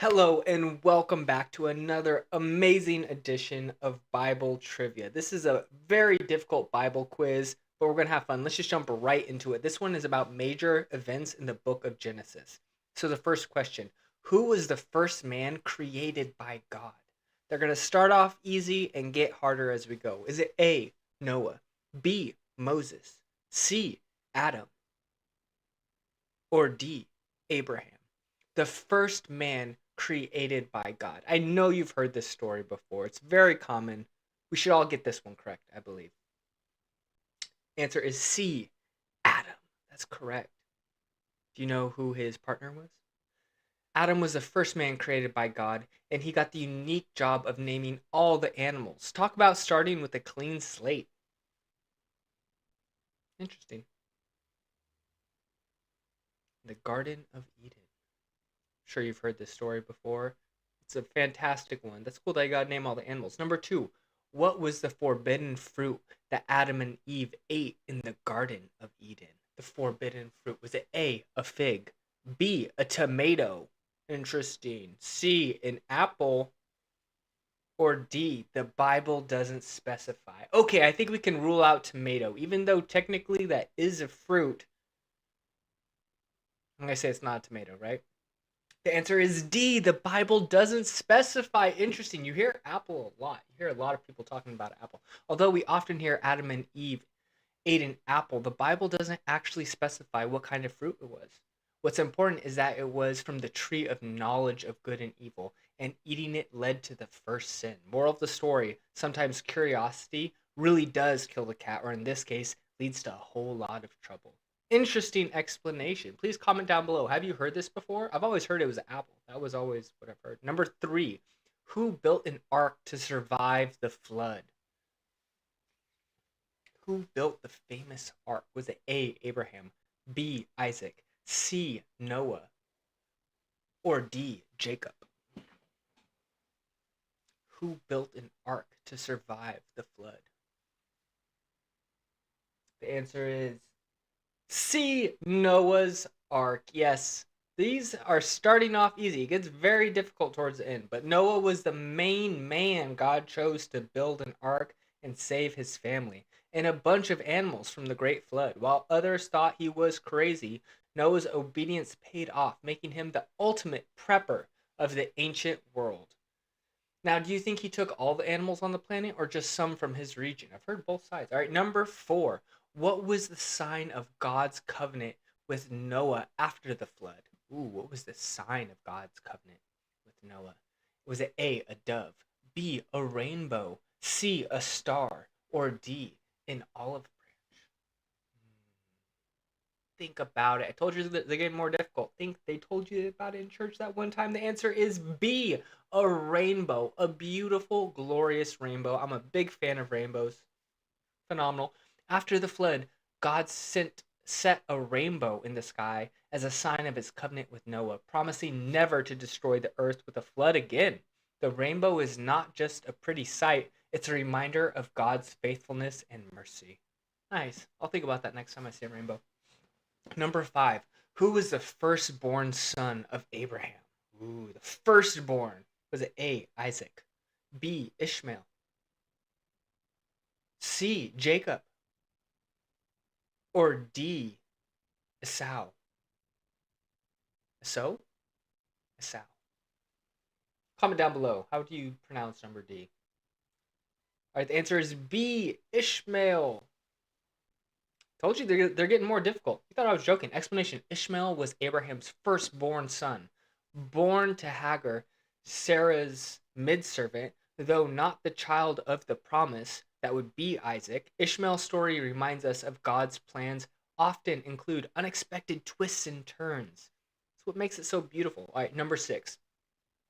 Hello and welcome back to another amazing edition of Bible Trivia. This is a very difficult Bible quiz, but we're going to have fun. Let's just jump right into it. This one is about major events in the book of Genesis. So the first question, who was the first man created by God? They're going to start off easy and get harder as we go. Is it A, Noah, B, Moses, C, Adam, or D, Abraham? The first man created by God. I know you've heard this story before. It's very common. We should all get this one correct, I believe. Answer is C, Adam. That's correct. Do you know who his partner was? Adam was the first man created by God, and he got the unique job of naming all the animals. Talk about starting with a clean slate. Interesting. The Garden of Eden. Sure you've heard this story before. It's a fantastic one. That's cool that you gotta name all the animals. Number two, what was the forbidden fruit that Adam and Eve ate in the Garden of Eden? The forbidden fruit. Was it A, a fig, B, a tomato? Interesting. C, an apple, or D, the Bible doesn't specify. Okay, I think we can rule out tomato. Even though technically that is a fruit, I'm gonna say it's not a tomato, right? The answer is D. The Bible doesn't specify. Interesting. You hear apple a lot. You hear a lot of people talking about apple. Although we often hear Adam and Eve ate an apple, the Bible doesn't actually specify what kind of fruit it was. What's important is that it was from the tree of knowledge of good and evil, and eating it led to the first sin. Moral of the story, sometimes curiosity really does kill the cat, or in this case, leads to a whole lot of trouble. Interesting explanation. Please comment down below. Have you heard this before? I've always heard it was an apple. That was always what I've heard. Number three, who built an ark to survive the flood? Who built the famous ark? Was it A, Abraham, B, Isaac, C, Noah, or D, Jacob? Who built an ark to survive the flood? The answer is C, Noah's Ark. Yes, these are starting off easy. It gets very difficult towards the end, but Noah was the main man God chose to build an ark and save his family and a bunch of animals from the great flood. While others thought he was crazy, Noah's obedience paid off, making him the ultimate prepper of the ancient world. Now, do you think he took all the animals on the planet or just some from his region? I've heard both sides. All right, number four. What was the sign of God's covenant with Noah after the flood? Ooh, what was the sign of God's covenant with Noah? Was it A, a dove, B, a rainbow, C, a star, or D, an olive branch? Think about it. I told you that they're getting more difficult. Think they told you about it in church that one time. The answer is B, a rainbow, a beautiful, glorious rainbow. I'm a big fan of rainbows. Phenomenal. After the flood, God set a rainbow in the sky as a sign of his covenant with Noah, promising never to destroy the earth with a flood again. The rainbow is not just a pretty sight, it's a reminder of God's faithfulness and mercy. Nice. I'll think about that next time I see a rainbow. Number five, who was the firstborn son of Abraham? Ooh, the firstborn. Was it A, Isaac, B, Ishmael, C, Jacob, or D, Esau? Esau? Esau. Comment down below. How do you pronounce number D? All right, the answer is B, Ishmael. Told you they're getting more difficult. You thought I was joking. Explanation. Ishmael was Abraham's firstborn son, born to Hagar, Sarah's maidservant, though not the child of the promise that would be Isaac. Ishmael's story reminds us of God's plans often include unexpected twists and turns. That's what makes it so beautiful. All right, number six.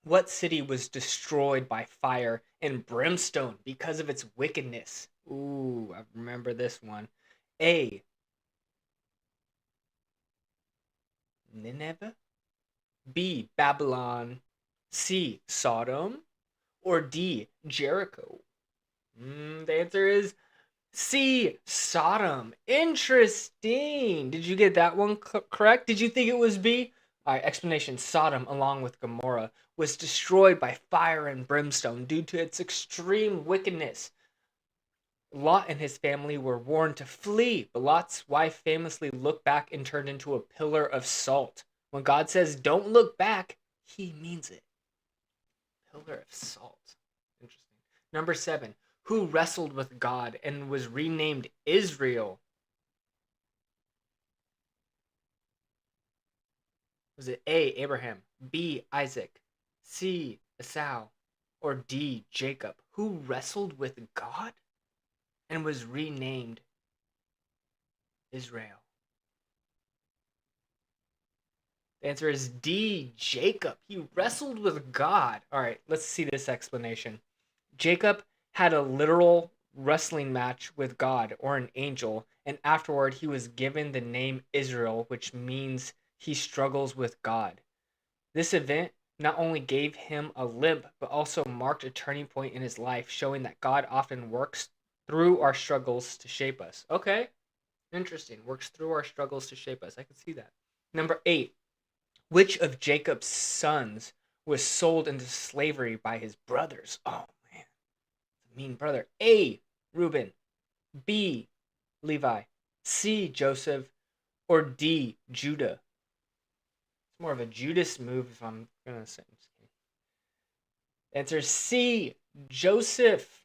What city was destroyed by fire and brimstone because of its wickedness? Ooh, I remember this one. A, Nineveh, B, Babylon, C, Sodom, or D, Jericho? The answer is C, Sodom. Interesting. Did you get that one correct? Did you think it was B? All right, explanation. Sodom, along with Gomorrah, was destroyed by fire and brimstone due to its extreme wickedness. Lot and his family were warned to flee, but Lot's wife famously looked back and turned into a pillar of salt. When God says, don't look back, he means it. Pillar of salt. Interesting. Number 7. Who wrestled with God and was renamed Israel? Was it A, Abraham, B, Isaac, C, Esau, or D, Jacob? Who wrestled with God and was renamed Israel? The answer is D, Jacob. He wrestled with God. All right, let's see this explanation. Jacob had a literal wrestling match with God or an angel, and afterward he was given the name Israel, which means he struggles with God. This event not only gave him a limp, but also marked a turning point in his life, showing that God often works through our struggles to shape us. Okay, interesting. Works through our struggles to shape us. I can see that. Number 8. Which of Jacob's sons was sold into slavery by his brothers? Oh, man. Mean brother. A, Reuben. B, Levi. C, Joseph. Or D, Judah. It's more of a Judas move if I'm going to say. Answer C, Joseph.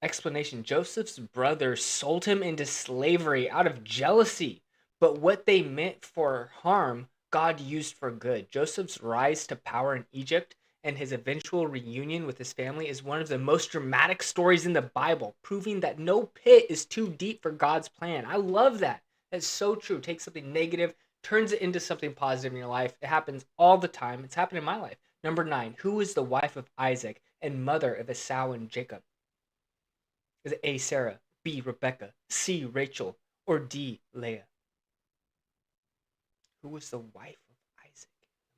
Explanation. Joseph's brothers sold him into slavery out of jealousy, but what they meant for harm, God used for good. Joseph's rise to power in Egypt and his eventual reunion with his family is one of the most dramatic stories in the Bible, proving that no pit is too deep for God's plan. I love that. That's so true. Take something negative, turns it into something positive in your life. It happens all the time. It's happened in my life. Number 9. Who is the wife of Isaac and mother of Esau and Jacob? Is it A, Sarah, B, Rebecca, C, Rachel, or D, Leah? Who was the wife of Isaac?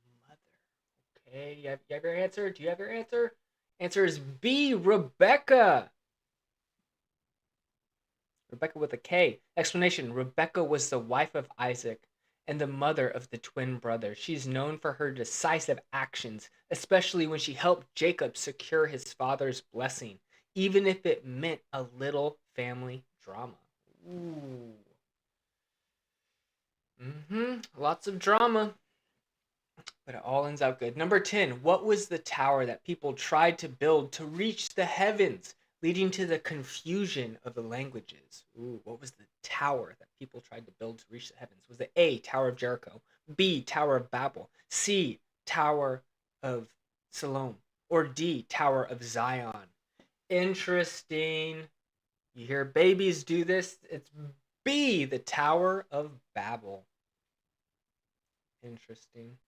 The mother. Okay, you have your answer? Do you have your answer? Answer is B, Rebecca. Rebecca with a K. Explanation. Rebecca was the wife of Isaac and the mother of the twin brothers. She's known for her decisive actions, especially when she helped Jacob secure his father's blessing, even if it meant a little family drama. Ooh. Lots of drama, but it all ends out good. Number 10. What was the tower that people tried to build to reach the heavens, leading to the confusion of the languages? Ooh, what was the tower that people tried to build to reach the heavens? Was it A, Tower of Jericho, B, Tower of Babel, C, Tower of Siloam, or D, Tower of Zion? Interesting. You hear babies do this. It's B, the Tower of Babel. Interesting.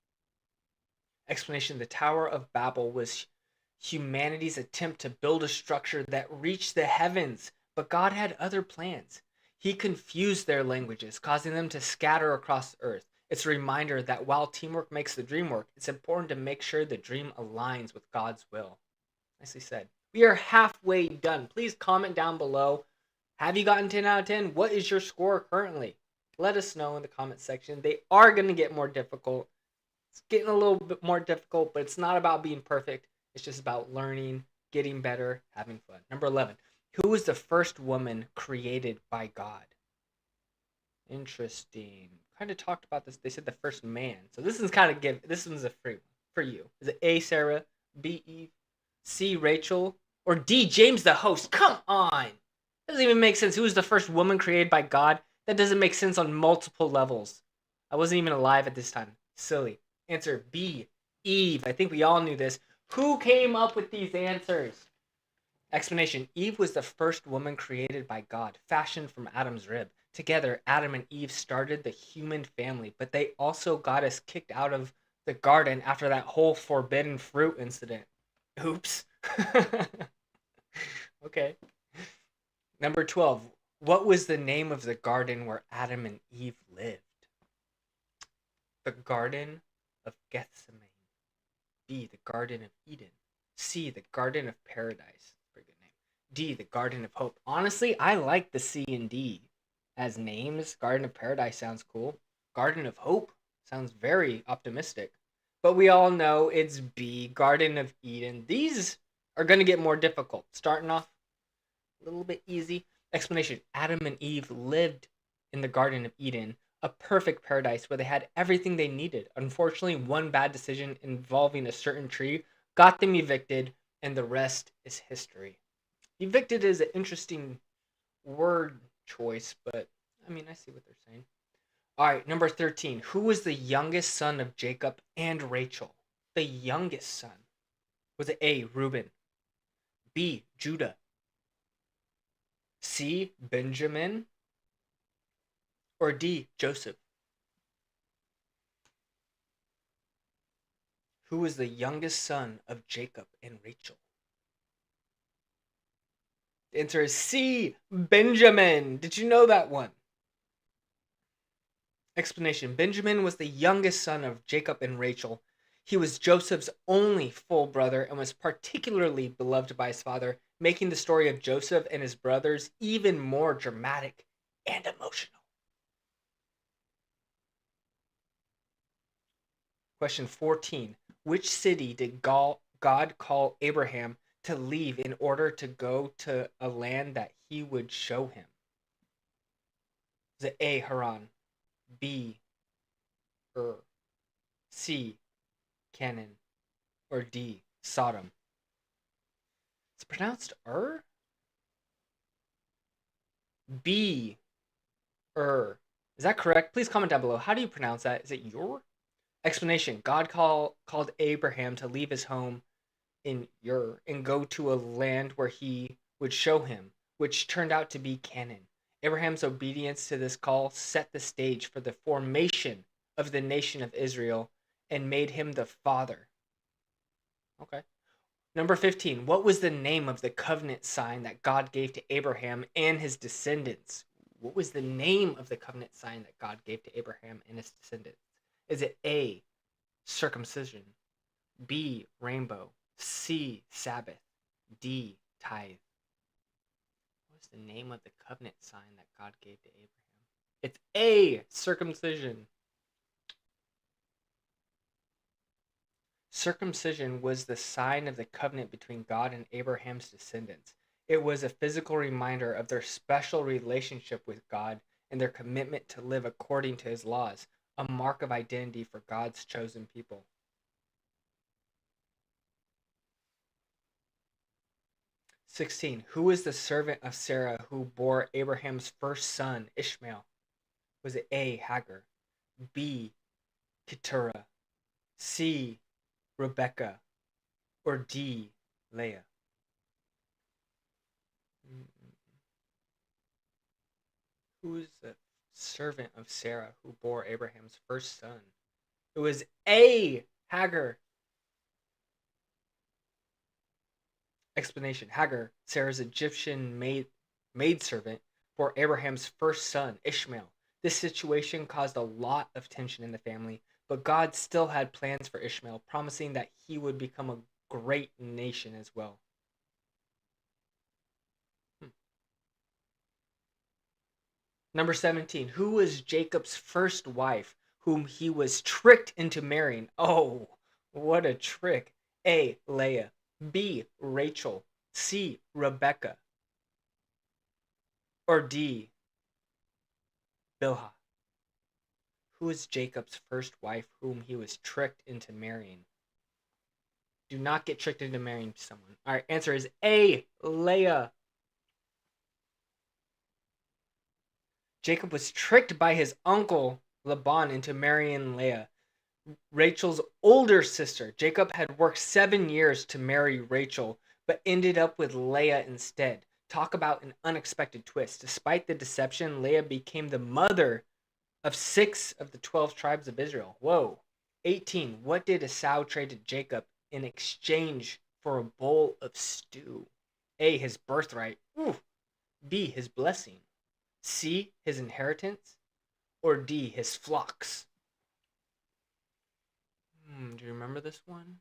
Explanation. The Tower of Babel was humanity's attempt to build a structure that reached the heavens, but God had other plans. He confused their languages, causing them to scatter across the earth. It's a reminder that while teamwork makes the dream work, it's important to make sure the dream aligns with God's will. Nicely said. We are halfway done. Please comment down below. Have you gotten 10 out of 10? What is your score currently? Let us know in the comment section. They are going to get more difficult. It's getting a little bit more difficult, but it's not about being perfect. It's just about learning, getting better, having fun. Number 11. Who was the first woman created by God? Interesting. Kind of talked about this. They said the first man. So this is kind of this one's a free one for you. Is it A, Sarah, B, Eve, C, Rachel, or D, James the host? Come on. Doesn't even make sense. Who was the first woman created by God? That doesn't make sense on multiple levels. I wasn't even alive at this time. Silly. Answer B, Eve. I think we all knew this. Who came up with these answers? Explanation. Eve was the first woman created by God, fashioned from Adam's rib. Together, Adam and Eve started the human family, but they also got us kicked out of the garden after that whole forbidden fruit incident. Oops. Okay. Number 12. What was the name of the garden where Adam and Eve lived? The Garden of Gethsemane. B, the Garden of Eden. C, the Garden of Paradise. Pretty good name. D, the Garden of Hope. Honestly, I like the C and D as names. Garden of Paradise sounds cool. Garden of Hope sounds very optimistic. But we all know it's B, Garden of Eden. These are going to get more difficult. Starting off a little bit easy. Explanation: Adam and Eve lived in the Garden of Eden, a perfect paradise where they had everything they needed. Unfortunately, one bad decision involving a certain tree got them evicted, and the rest is history. Evicted is an interesting word choice, but I mean, I see what they're saying. All right, number 13. Who was the youngest son of Jacob and Rachel? The youngest son. Was it A, Reuben, B, Judah, C, Benjamin, or D, Joseph? Who was the youngest son of Jacob and Rachel? The answer is C, Benjamin. Did you know that one? Explanation: Benjamin was the youngest son of Jacob and Rachel. He was Joseph's only full brother and was particularly beloved by his father, making the story of Joseph and his brothers even more dramatic and emotional. Question 14. Which city did God call Abraham to leave in order to go to a land that he would show him? Is it A, Haran, B, Ur, C, Canaan, or D, Sodom? It's pronounced Ur? B, Ur. Is that correct? Please comment down below. How do you pronounce that? Is it Ur? Explanation: God called Abraham to leave his home in Ur and go to a land where he would show him, which turned out to be Canaan. Abraham's obedience to this call set the stage for the formation of the nation of Israel and made him the father. Okay. Number 15. What was the name of the covenant sign that God gave to Abraham and his descendants? What was the name of the covenant sign that God gave to Abraham and his descendants? Is it A, circumcision, B, rainbow, C, Sabbath, D, tithe? What was the name of the covenant sign that God gave to Abraham? It's A, circumcision. Circumcision was the sign of the covenant between God and Abraham's descendants. It was a physical reminder of their special relationship with God and their commitment to live according to his laws, a mark of identity for God's chosen people. "16. Who was the servant of Sarah who bore Abraham's first son, Ishmael? Was it A, Hagar, B, Keturah, C, Rebecca, or D, Leah?" Who is the servant of Sarah who bore Abraham's first son? It was A, Hagar. Explanation: Hagar, Sarah's Egyptian maidservant, bore Abraham's first son, Ishmael. This situation caused a lot of tension in the family, but God still had plans for Ishmael, promising that he would become a great nation as well. Number 17. Who was Jacob's first wife, whom he was tricked into marrying? Oh, what a trick. A, Leah, B, Rachel, C, Rebecca, or D, Bilhah? Who was Jacob's first wife, whom he was tricked into marrying? Do not get tricked into marrying someone. All right, answer is A, Leah. Jacob was tricked by his uncle Laban into marrying Leah, Rachel's older sister. Jacob had worked 7 years to marry Rachel, but ended up with Leah instead. Talk about an unexpected twist. Despite the deception, Leah became the mother of 6 of the 12 tribes of Israel. Whoa. 18. What did Esau trade to Jacob in exchange for a bowl of stew? A, his birthright. Ooh. B, his blessing. C, his inheritance. Or D, his flocks. Do you remember this one?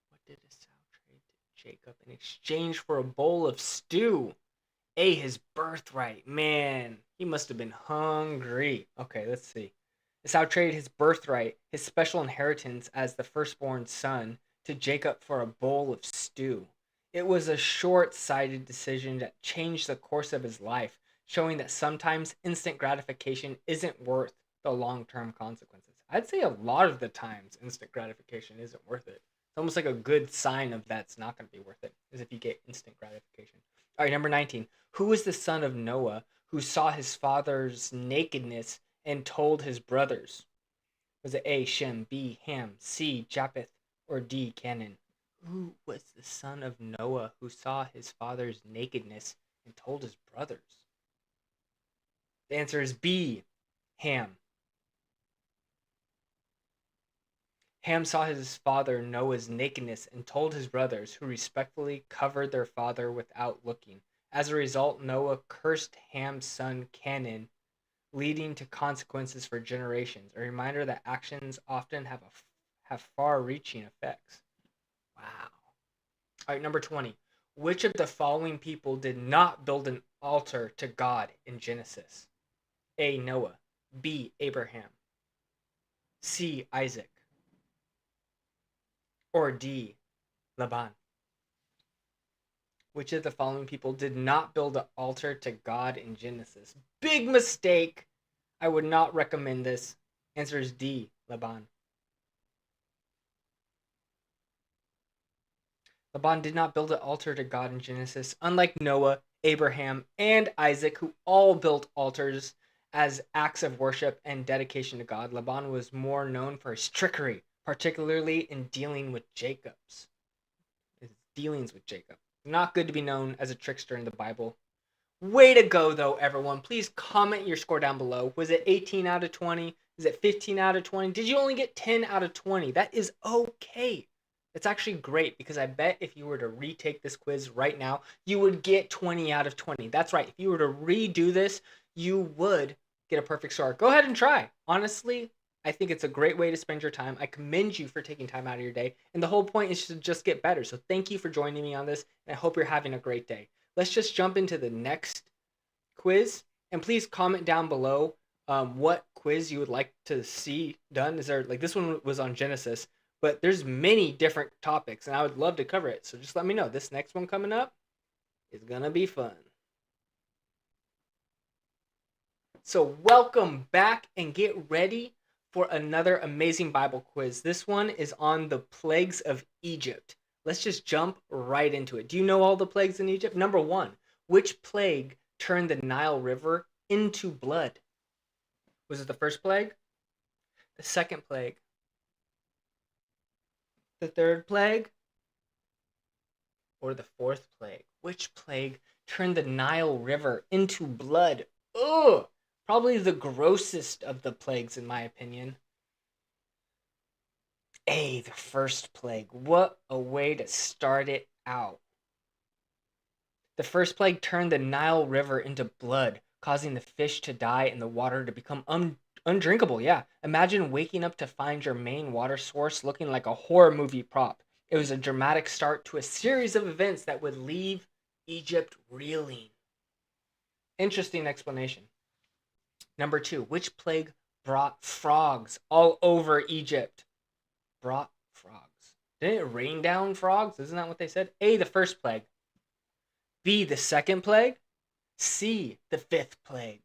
What did Esau trade to Jacob in exchange for a bowl of stew? A, his birthright. Man, he must have been hungry. Okay, let's see. Esau traded his birthright, his special inheritance as the firstborn son, to Jacob for a bowl of stew. It was a short-sighted decision that changed the course of his life, showing that sometimes instant gratification isn't worth the long-term consequences. I'd say a lot of the times instant gratification isn't worth it. It's almost like a good sign of that's not going to be worth it, is if you get instant gratification. All right, number 19. Who was the son of Noah who saw his father's nakedness and told his brothers? Was it A, Shem, B, Ham, C, Japheth, or D, Canaan? Who was the son of Noah who saw his father's nakedness and told his brothers? The answer is B, Ham. Ham saw his father Noah's nakedness and told his brothers, who respectfully covered their father without looking. As a result, Noah cursed Ham's son Canaan, leading to consequences for generations. A reminder that actions often have far-reaching effects. Wow. All right, number 20. Which of the following people did not build an altar to God in Genesis? A, Noah. B, Abraham. C, Isaac. Or D, Laban. Which of the following people did not build an altar to God in Genesis? Big mistake. I would not recommend this. Answer is D, Laban. Laban did not build an altar to God in Genesis, unlike Noah, Abraham, and Isaac, who all built altars as acts of worship and dedication to God. Laban was more known for his trickery, particularly in dealing with his dealings with Jacob. Not good to be known as a trickster in the Bible. Way to go, though, everyone. Please comment your score down below. Was it 18 out of 20? Is it 15 out of 20? Did you only get 10 out of 20? That is okay. It's actually great because I bet if you were to retake this quiz right now, you would get 20 out of 20. That's right. If you were to redo this, you would get a perfect score. Go ahead and try. Honestly, I think it's a great way to spend your time. I commend you for taking time out of your day. And the whole point is to just get better. So thank you for joining me on this. And I hope you're having a great day. Let's just jump into the next quiz. And please comment down below what quiz you would like to see done. Is there, like, this one was on Genesis, but there's many different topics and I would love to cover it. So just let me know. This next one coming up is gonna be fun. So welcome back and get ready for another amazing Bible quiz. This one is on the plagues of Egypt. Let's just jump right into it. Do you know all the plagues in Egypt? Number 1, which plague turned the Nile River into blood? Was it the first plague? The second plague? The third plague? Or the fourth plague? Which plague turned the Nile River into blood? Ugh! Probably the grossest of the plagues, in my opinion. A, the first plague. What a way to start it out. The first plague turned the Nile River into blood, causing the fish to die and the water to become undrinkable. Yeah, imagine waking up to find your main water source looking like a horror movie prop. It was a dramatic start to a series of events that would leave Egypt reeling. Interesting explanation. Number 2, which plague brought frogs all over Egypt? Brought frogs. Didn't it rain down frogs? Isn't that what they said? A, the first plague. B, the second plague. C, the fifth plague.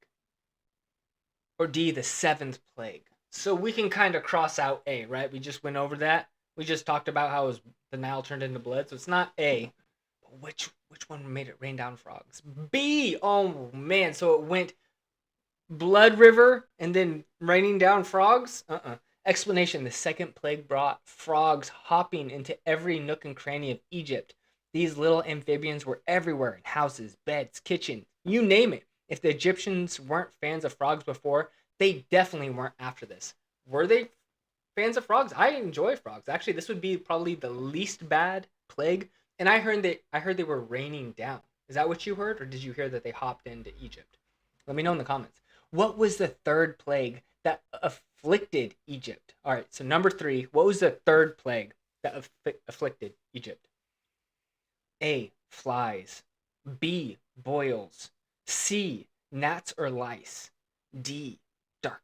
Or D, the seventh plague. So we can kind of cross out A, right? We just went over that. We just talked about how the Nile turned into blood. So it's not A. But which one made it rain down frogs? B. Oh, man. So it went blood river and then raining down frogs? Explanation: the second plague brought frogs hopping into every nook and cranny of Egypt. These little amphibians were everywhere, in houses, beds, kitchens, you name it. If the Egyptians weren't fans of frogs before, they definitely weren't after this. Were they fans of frogs? I enjoy frogs. Actually, this would be probably the least bad plague. And I heard they were raining down. Is that what you heard, or did you hear that they hopped into Egypt? Let me know in the comments. What was the third plague that afflicted Egypt? All right, so number 3, what was the third plague that afflicted Egypt? A, flies. B, boils. C, gnats or lice. D, darkness.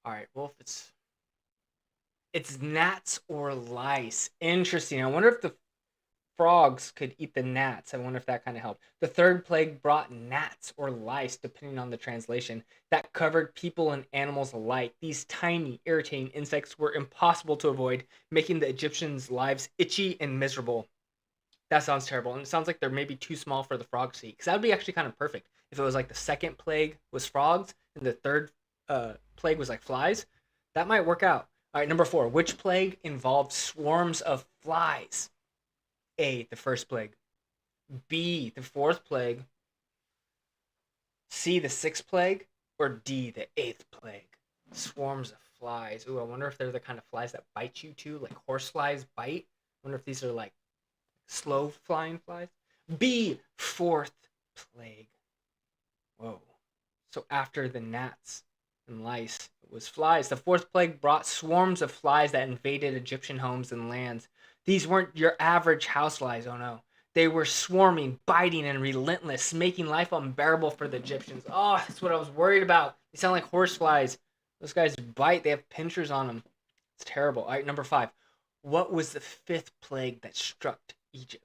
All right. Well, if it's gnats or lice. Interesting. I wonder if the frogs could eat the gnats. I wonder if that kind of helped. The third plague brought gnats or lice, depending on the translation, that covered people and animals alike. These tiny, irritating insects were impossible to avoid, making the Egyptians' lives itchy and miserable. That sounds terrible. And it sounds like they're maybe too small for the frogs to eat. Because that would be actually kind of perfect. If it was like the second plague was frogs and the third plague was like flies, that might work out. All right, number 4. Which plague involved swarms of flies? A, the first plague. B, the fourth plague. C, the sixth plague. Or D, the eighth plague. Swarms of flies. Ooh, I wonder if they're the kind of flies that bite you too, like horse flies bite. I wonder if these are like slow flying flies. B, fourth plague. Whoa. So after the gnats and lice, it was flies. The fourth plague brought swarms of flies that invaded Egyptian homes and lands. These weren't your average house flies, oh no. They were swarming, biting, and relentless, making life unbearable for the Egyptians. Oh, that's what I was worried about. They sound like horse flies. Those guys bite, they have pinchers on them. It's terrible. All right, number 5. What was the fifth plague that struck Egypt?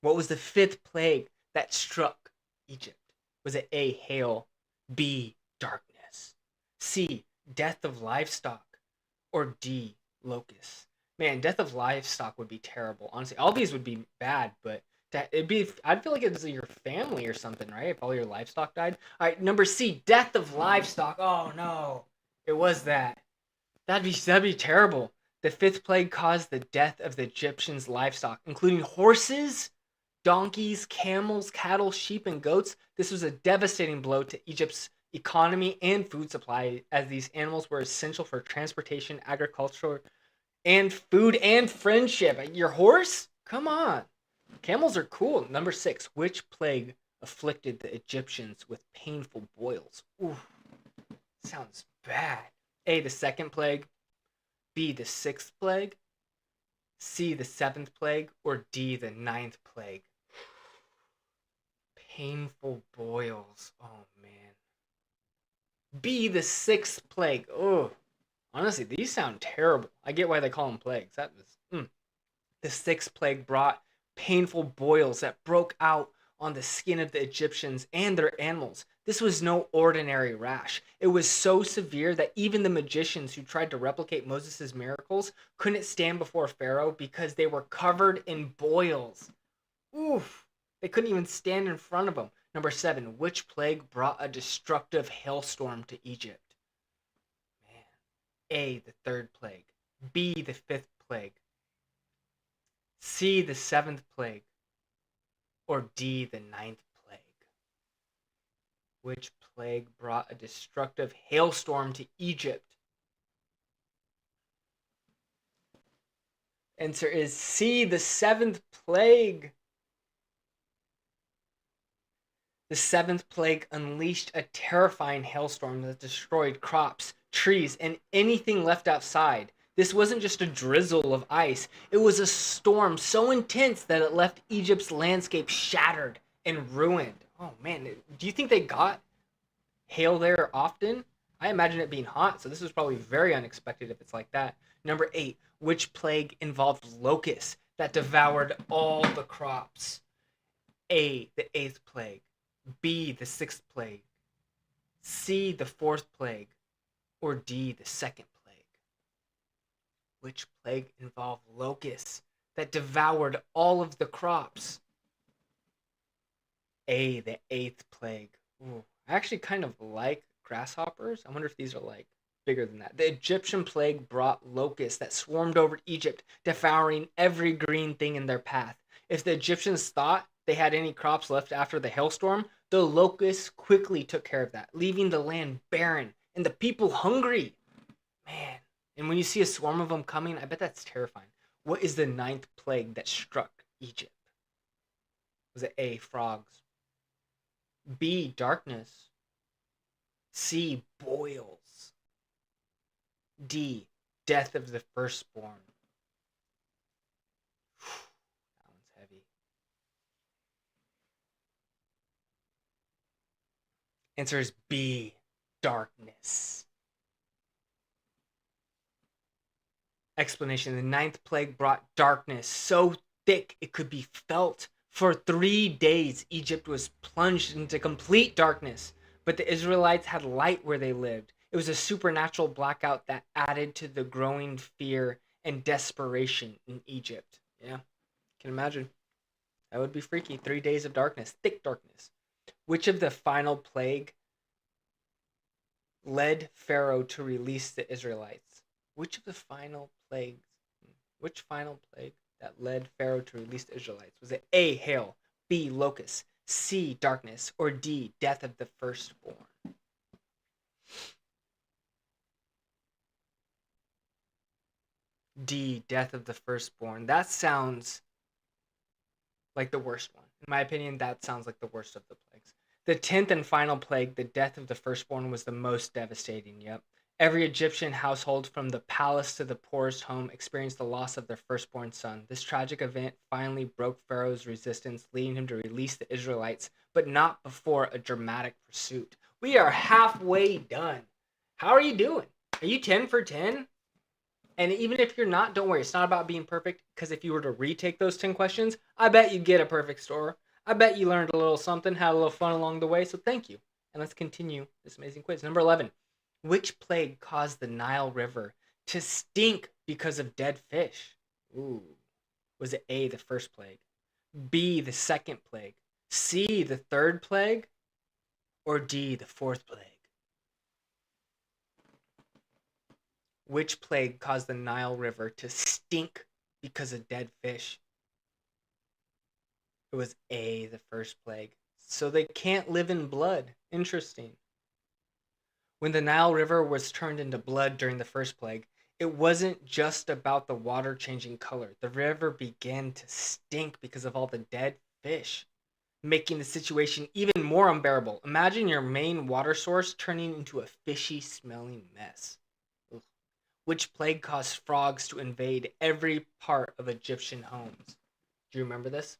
What was the fifth plague that struck Egypt? Was it A, hail, B, darkness, C, death of livestock, or D, locusts? Man, death of livestock would be terrible. Honestly, all these would be bad, but I'd feel like it was your family or something, right? If all your livestock died. All right, number C, death of livestock. Oh no, it was that. That'd be terrible. The fifth plague caused the death of the Egyptians' livestock, including horses, donkeys, camels, cattle, sheep, and goats. This was a devastating blow to Egypt's economy and food supply, as these animals were essential for transportation, agriculture, and food and friendship. Your horse? Come on. Camels are cool. Number 6. Which plague afflicted the Egyptians with painful boils? Ooh, sounds bad. A, the second plague. B, the sixth plague. C, the seventh plague. Or D, the ninth plague. Painful boils. Oh man. B, the sixth plague. Oh, honestly, these sound terrible. I get why they call them plagues. That was The sixth plague brought painful boils that broke out on the skin of the Egyptians and their animals. This was no ordinary rash. It was so severe that even the magicians who tried to replicate Moses' miracles couldn't stand before Pharaoh because they were covered in boils. Oof. They couldn't even stand in front of him. Number 7. Which plague brought a destructive hailstorm to Egypt? Man. A, the third plague. B, the fifth plague. C, the seventh plague. Or D, the ninth plague. Which plague brought a destructive hailstorm to Egypt? Answer is C, the seventh plague. The seventh plague unleashed a terrifying hailstorm that destroyed crops, trees, and anything left outside. This wasn't just a drizzle of ice, it was a storm so intense that it left Egypt's landscape shattered and ruined. Oh man, do you think they got hail there often? I imagine it being hot, so this was probably very unexpected if it's like that. Number 8, which plague involved locusts that devoured all the crops? A, the eighth plague. B, the sixth plague. C, the fourth plague. Or D, the second plague. Which plague involved locusts that devoured all of the crops? A, the eighth plague. Ooh, I actually kind of like grasshoppers. I wonder if these are like bigger than that. The Egyptian plague brought locusts that swarmed over Egypt, devouring every green thing in their path. If the Egyptians thought they had any crops left after the hailstorm, the locusts quickly took care of that, leaving the land barren and the people hungry. Man, and when you see a swarm of them coming, I bet that's terrifying. What is the ninth plague that struck Egypt? Was it A, frogs? B, darkness? C, boils? D, death of the firstborn? That one's heavy. Answer is B, darkness. Explanation: the ninth plague brought darkness so thick it could be felt. For 3 days, Egypt was plunged into complete darkness, but the Israelites had light where they lived. It was a supernatural blackout that added to the growing fear and desperation in Egypt. Yeah, can imagine. That would be freaky. 3 days of darkness, thick darkness. Which of the final plague led Pharaoh to release the Israelites? Which of the final plagues? Which final plague that led Pharaoh to release the Israelites? Was it A, hail, B, locusts, C, darkness, or D, death of the firstborn? D, death of the firstborn. That sounds like the worst one. In my opinion, that sounds like the worst of the plagues. The 10th and final plague, the death of the firstborn, was the most devastating. Yep. Every Egyptian household, from the palace to the poorest home, experienced the loss of their firstborn son. This tragic event finally broke Pharaoh's resistance, leading him to release the Israelites, but not before a dramatic pursuit. We are halfway done. How are you doing? Are you 10 for 10? And even if you're not, don't worry. It's not about being perfect, because if you were to retake those 10 questions, I bet you'd get a perfect score. I bet you learned a little something, had a little fun along the way, so thank you. And let's continue this amazing quiz. Number 11. Which plague caused the Nile River to stink because of dead fish? Ooh. Was it A, the first plague, B, the second plague, C, the third plague, or D, the fourth plague? Which plague caused the Nile River to stink because of dead fish? It was A, the first plague. So they can't live in blood. Interesting. When the Nile River was turned into blood during the first plague, it wasn't just about the water changing color. The river began to stink because of all the dead fish, making the situation even more unbearable. Imagine your main water source turning into a fishy smelling mess. Ugh. Which plague caused frogs to invade every part of Egyptian homes? Do you remember this?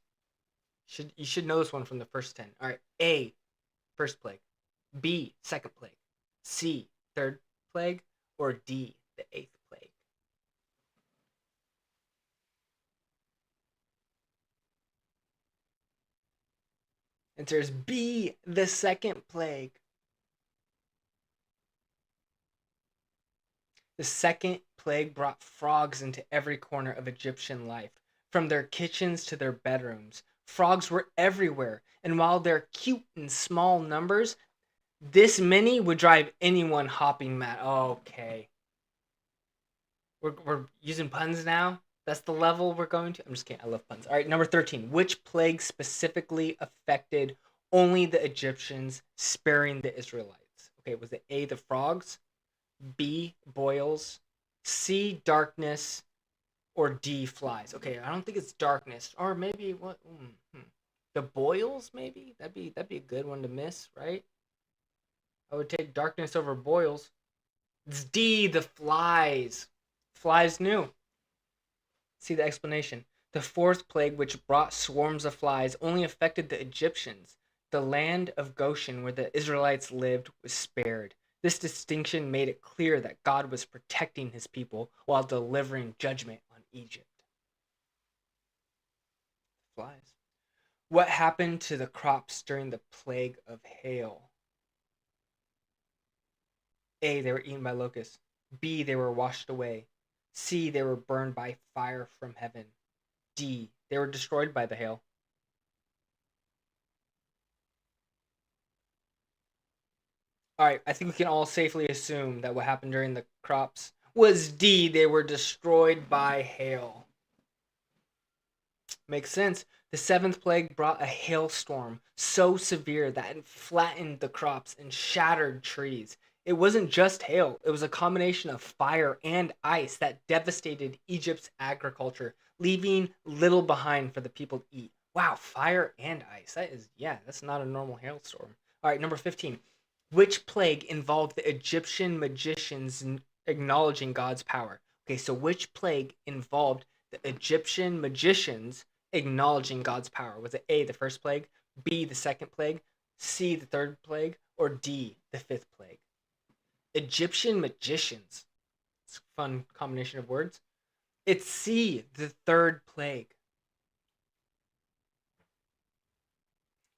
You should know this one from the first 10. All right. A, first plague. B, second plague. C, third plague. Or D, the eighth plague. Answer is B, the second plague. The second plague brought frogs into every corner of Egyptian life, from their kitchens to their bedrooms. Frogs were everywhere, and while they're cute in small numbers, this many would drive anyone hopping mad. Okay. We're using puns now? That's the level we're going to? I'm just kidding. I love puns. All right, number 13. Which plague specifically affected only the Egyptians, sparing the Israelites? Okay, was it A, the frogs, B, boils, C, darkness, or D, flies? Okay, I don't think it's darkness. Or maybe what? The boils, maybe? That'd be a good one to miss, right? I would take darkness over boils. It's D, the flies. Flies knew. See the explanation. The fourth plague, which brought swarms of flies, only affected the Egyptians. The land of Goshen, where the Israelites lived, was spared. This distinction made it clear that God was protecting his people while delivering judgment on Egypt. Flies. What happened to the crops during the plague of hail? A, they were eaten by locusts. B, they were washed away. C, they were burned by fire from heaven. D, they were destroyed by the hail. All right, I think we can all safely assume that what happened during the crops was D, they were destroyed by hail. Makes sense. The seventh plague brought a hailstorm so severe that it flattened the crops and shattered trees. It wasn't just hail, it was a combination of fire and ice that devastated Egypt's agriculture, leaving little behind for the people to eat. Wow, fire and ice. That's not a normal hailstorm. All right, number 15. Which plague involved the Egyptian magicians acknowledging God's power? Okay, so which plague involved the Egyptian magicians acknowledging God's power? Was it A, the first plague, B, the second plague, C, the third plague, or D, the fifth plague? Egyptian magicians. It's a fun combination of words. It's C, the third plague.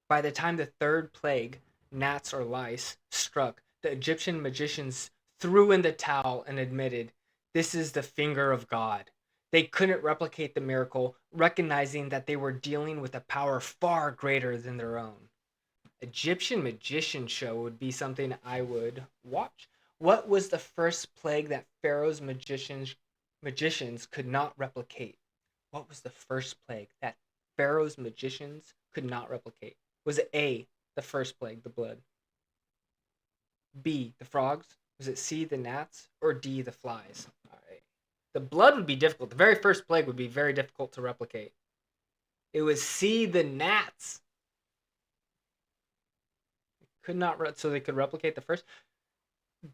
By the time the third plague, gnats or lice, struck, the Egyptian magicians threw in the towel and admitted, "This is the finger of God." They couldn't replicate the miracle, recognizing that they were dealing with a power far greater than their own. Egyptian magician show would be something I would watch. What was the first plague that Pharaoh's magicians could not replicate? What was the first plague that Pharaoh's magicians could not replicate? Was it A, the first plague, the blood? B, the frogs? Was it C, the gnats? Or D, the flies? All right. The blood would be difficult. The very first plague would be very difficult to replicate. It was C, the gnats. Could not, so they could replicate the first.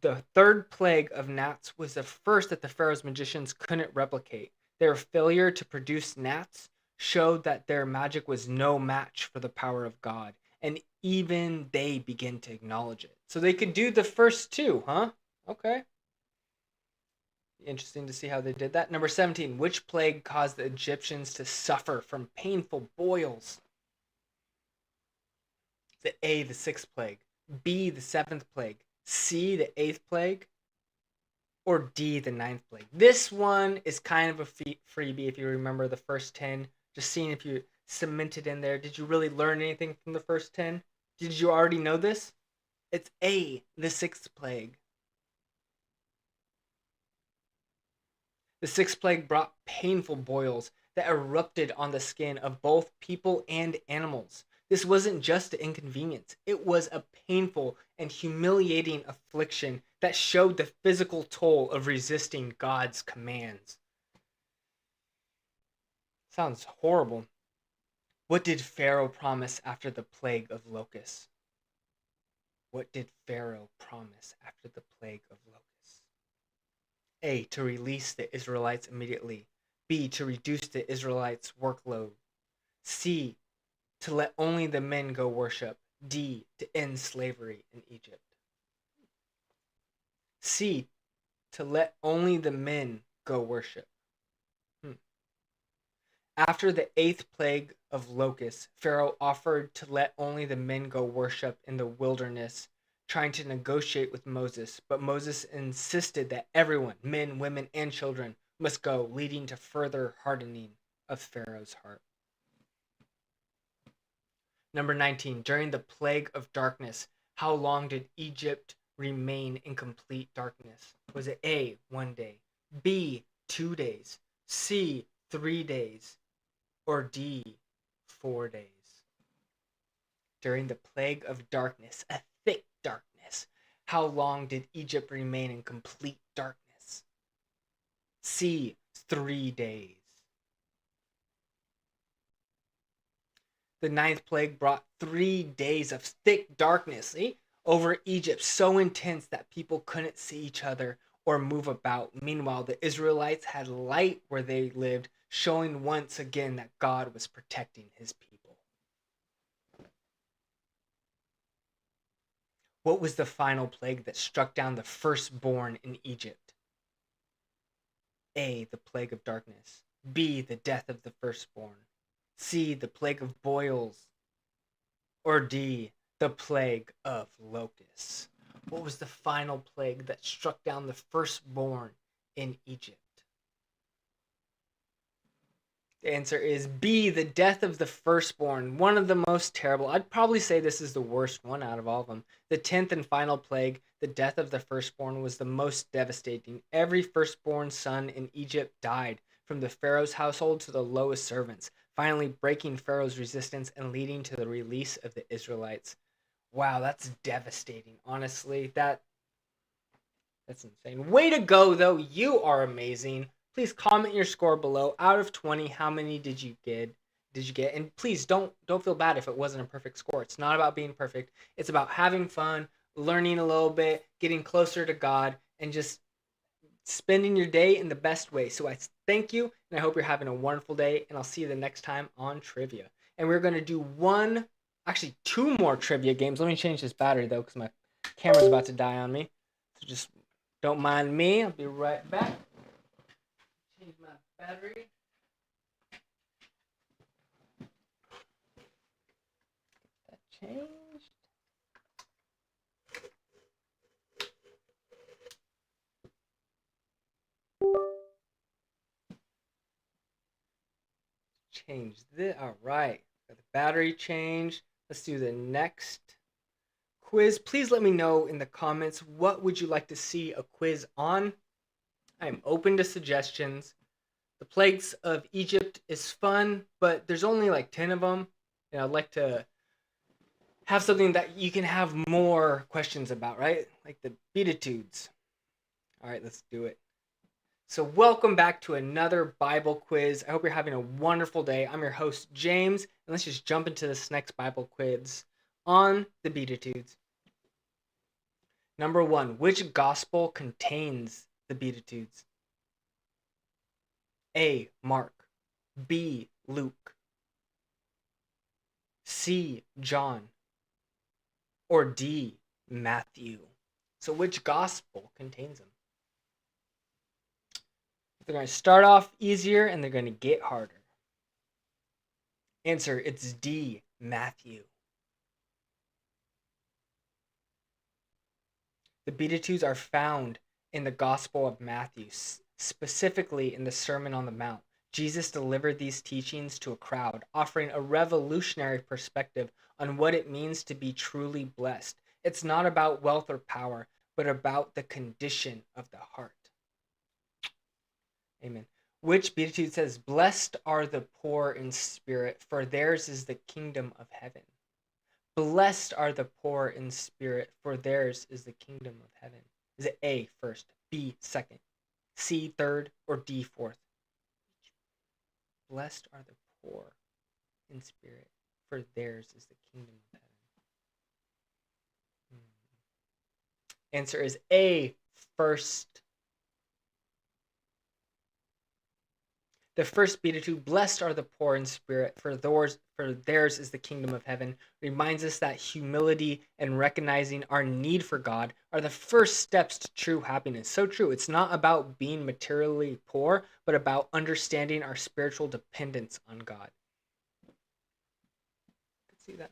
The third plague of gnats was the first that the Pharaoh's magicians couldn't replicate. Their failure to produce gnats showed that their magic was no match for the power of God, and even they begin to acknowledge it. So they could do the first two, huh? Okay. Interesting to see how they did that. Number 17, which plague caused the Egyptians to suffer from painful boils? The A, the sixth plague. B, the seventh plague. C, the eighth plague. Or D, the ninth plague. This one is kind of a freebie if you remember the first 10. Just seeing if you cemented in there. Did you really learn anything from the first 10? Did you already know this? It's A, the sixth plague. The sixth plague brought painful boils that erupted on the skin of both people and animals. This wasn't just an inconvenience. It was a painful and humiliating affliction that showed the physical toll of resisting God's commands. Sounds horrible. What did Pharaoh promise after the plague of locusts? What did Pharaoh promise after the plague of locusts? A, to release the Israelites immediately. B, to reduce the Israelites' workload. C, to let only the men go worship. D, to end slavery in Egypt. C, to let only the men go worship. After the eighth plague of locusts, Pharaoh offered to let only the men go worship in the wilderness, trying to negotiate with Moses. But Moses insisted that everyone, men, women, and children, must go, leading to further hardening of Pharaoh's heart. Number 19, during the plague of darkness, how long did Egypt remain in complete darkness? Was it A, 1 day, B, 2 days, C, 3 days, or D, 4 days? During the plague of darkness, a thick darkness, how long did Egypt remain in complete darkness? C, 3 days. The ninth plague brought 3 days of thick darkness over Egypt, so intense that people couldn't see each other or move about. Meanwhile, the Israelites had light where they lived, showing once again that God was protecting his people. What was the final plague that struck down the firstborn in Egypt? A, the plague of darkness. B, the death of the firstborn. C, the plague of boils. Or D, the plague of locusts. What was the final plague that struck down the firstborn in Egypt? The answer is B, the death of the firstborn. One of the most terrible. I'd probably say this is the worst one out of all of them. The 10th and final plague, the death of the firstborn, was the most devastating. Every firstborn son in Egypt died, from the Pharaoh's household to the lowest servants, finally breaking Pharaoh's resistance and leading to the release of the Israelites. Wow, that's devastating. Honestly, that's insane. Way to go, though. You are amazing. Please comment your score below. Out of 20, how many did you get? And please don't feel bad if it wasn't a perfect score. It's not about being perfect. It's about having fun, learning a little bit, getting closer to God, and just spending your day in the best way. So I thank you, and I hope you're having a wonderful day, and I'll see you the next time on Trivia. And we're going to do two more trivia games. Let me change this battery, though, because my camera's about to die on me. So just don't mind me. I'll be right back. Change my battery. battery. That changed. Change this. All right. Got the battery changed. Let's do the next quiz. Please let me know in the comments what would you like to see a quiz on. I am open to suggestions. The plagues of Egypt is fun, but there's only like 10 of them. And I'd like to have something that you can have more questions about, right? Like the Beatitudes. All right, let's do it. So welcome back to another Bible quiz. I hope you're having a wonderful day. I'm your host, James, and let's just jump into this next Bible quiz on the Beatitudes. Number 1, which gospel contains the Beatitudes? A, Mark. B, Luke. C, John. Or D, Matthew. So which gospel contains them? They're going to start off easier and they're going to get harder. Answer, it's D, Matthew. The Beatitudes are found in the Gospel of Matthew, specifically in the Sermon on the Mount. Jesus delivered these teachings to a crowd, offering a revolutionary perspective on what it means to be truly blessed. It's not about wealth or power, but about the condition of the heart. Amen. Which Beatitude says, "Blessed are the poor in spirit, for theirs is the kingdom of heaven." Blessed are the poor in spirit, for theirs is the kingdom of heaven. Is it A, first, B, second, C, third, or D, fourth? Blessed are the poor in spirit, for theirs is the kingdom of heaven. Answer is A, first. The first Beatitude, "Blessed are the poor in spirit, for theirs is the kingdom of heaven," reminds us that humility and recognizing our need for God are the first steps to true happiness. So true. It's not about being materially poor, but about understanding our spiritual dependence on God. You can see that.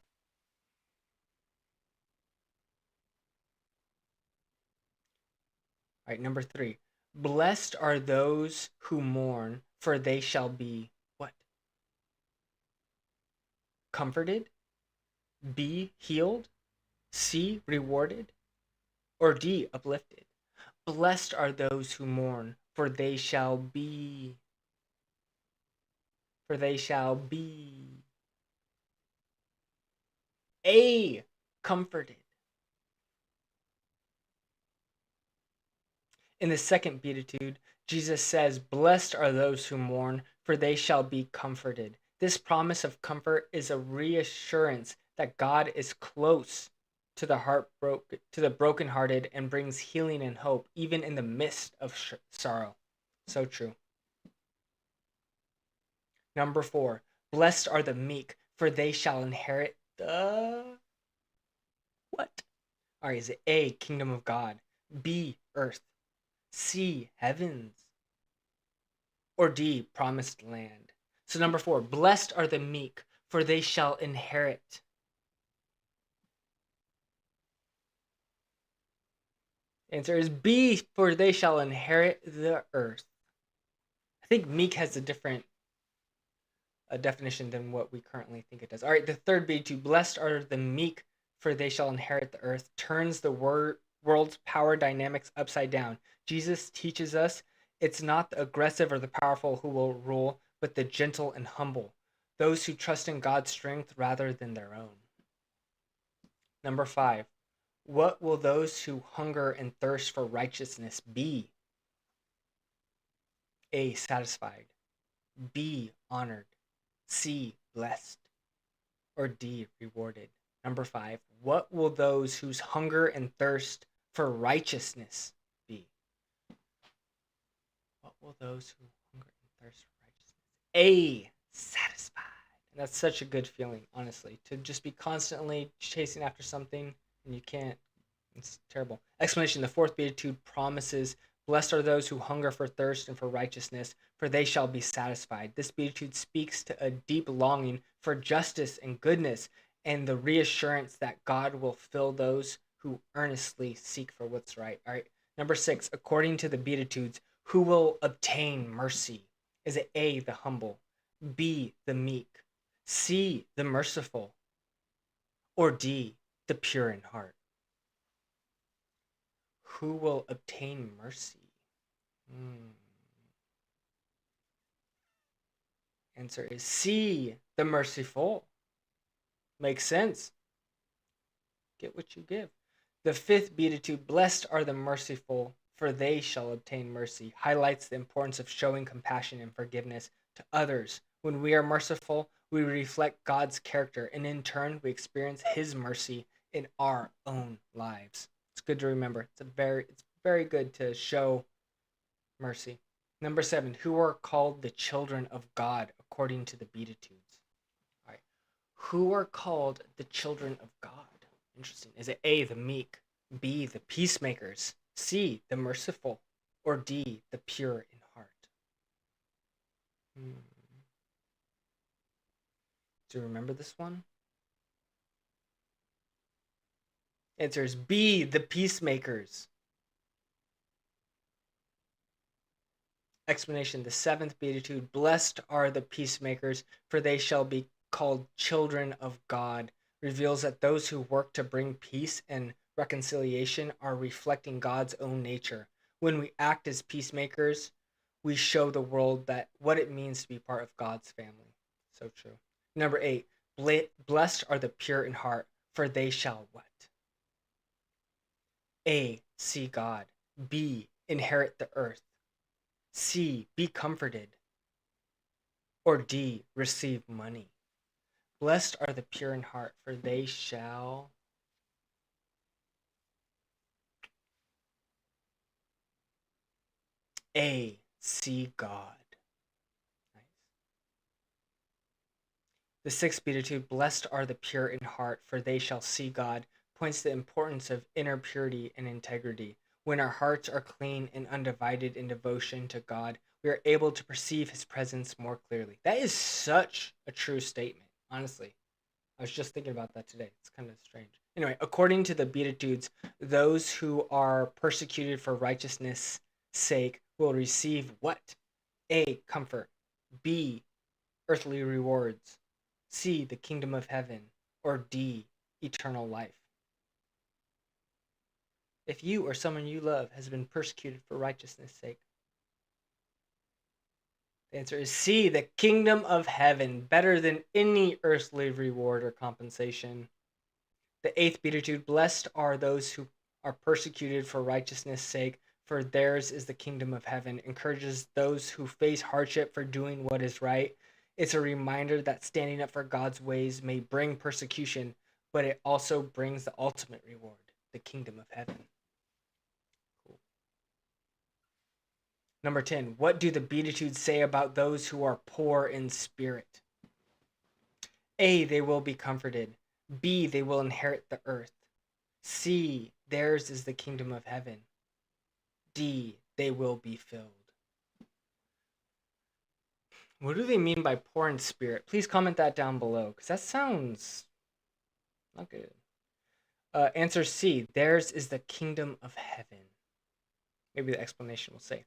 All right, number 3. "Blessed are those who mourn, for they shall be" what? Comforted? B, healed? C, rewarded? Or D, uplifted? Blessed are those who mourn, for they shall be A, comforted. In the second Beatitude, Jesus says, "Blessed are those who mourn, for they shall be comforted." This promise of comfort is a reassurance that God is close to the brokenhearted and brings healing and hope even in the midst of sorrow. So true. Number 4, "Blessed are the meek, for they shall inherit the" what? All right, is it A, kingdom of God, B, earth, C, heavens, or D, promised land? So number 4, "Blessed are the meek, for they shall inherit." Answer is B, for they shall inherit the earth. I think meek has a different definition than what we currently think it does. All right, the third Beatitude, "Blessed are the meek, for they shall inherit the earth," turns the world's power dynamics upside down. Jesus teaches us it's not the aggressive or the powerful who will rule, but the gentle and humble, those who trust in God's strength rather than their own. Number 5, what will those who hunger and thirst for righteousness be? A, satisfied. B, honored. C, blessed. Or D, rewarded. Number 5, what will those whose hunger and thirst for righteousness be? What will those who hunger and thirst for righteousness? A, satisfied. And that's such a good feeling, honestly, to just be constantly chasing after something and you can't. It's terrible. Explanation, the fourth Beatitude promises Blessed are those who hunger for thirst and for righteousness, for they shall be satisfied. This beatitude speaks to a deep longing for justice and goodness, and the reassurance that God will fill those who earnestly seek for what's right. All right. Number 6, according to the beatitudes, who will obtain mercy? Is it A, the humble, B, the meek, C, the merciful, or D, the pure in heart? Who will obtain mercy? Answer is C, the merciful. Makes sense. Get what you give. The fifth beatitude, blessed are the merciful, for they shall obtain mercy, highlights the importance of showing compassion and forgiveness to others. When we are merciful, we reflect God's character, and in turn, we experience His mercy in our own lives. It's good to remember. It's very good to show mercy. Number 7, who are called the children of God according to the beatitudes? All right. Who are called the children of God? Interesting. Is it A, the meek, B, the peacemakers, C, the merciful, or D, the pure in heart? Do you remember this one? Answer is B, the peacemakers. Explanation. The seventh beatitude, blessed are the peacemakers, for they shall be called children of God, reveals that those who work to bring peace and reconciliation are reflecting God's own nature. When we act as peacemakers, we show the world that what it means to be part of God's family. So true. Number 8, blessed are the pure in heart, for they shall what? A, see God. B, inherit the earth. C, be comforted. Or D, receive money. Blessed are the pure in heart, for they shall A, see God. Nice. The sixth beatitude, blessed are the pure in heart, for they shall see God, points to the importance of inner purity and integrity. When our hearts are clean and undivided in devotion to God, we are able to perceive His presence more clearly. That is such a true statement, honestly. I was just thinking about that today. It's kind of strange. Anyway, according to the Beatitudes, those who are persecuted for righteousness' sake will receive what? A, comfort. B, earthly rewards. C, the kingdom of heaven. Or D, eternal life. If you or someone you love has been persecuted for righteousness' sake, the answer is C, the kingdom of heaven, better than any earthly reward or compensation. The eighth beatitude, blessed are those who are persecuted for righteousness' sake, for theirs is the kingdom of heaven, encourages those who face hardship for doing what is right. It's a reminder that standing up for God's ways may bring persecution, but it also brings the ultimate reward, the kingdom of heaven. Cool. Number 10, what do the Beatitudes say about those who are poor in spirit? A, they will be comforted. B, they will inherit the earth. C, theirs is the kingdom of heaven. D, they will be filled. What do they mean by poor in spirit? Please comment that down below, because that sounds not good. Answer C, theirs is the kingdom of heaven. Maybe the explanation will say.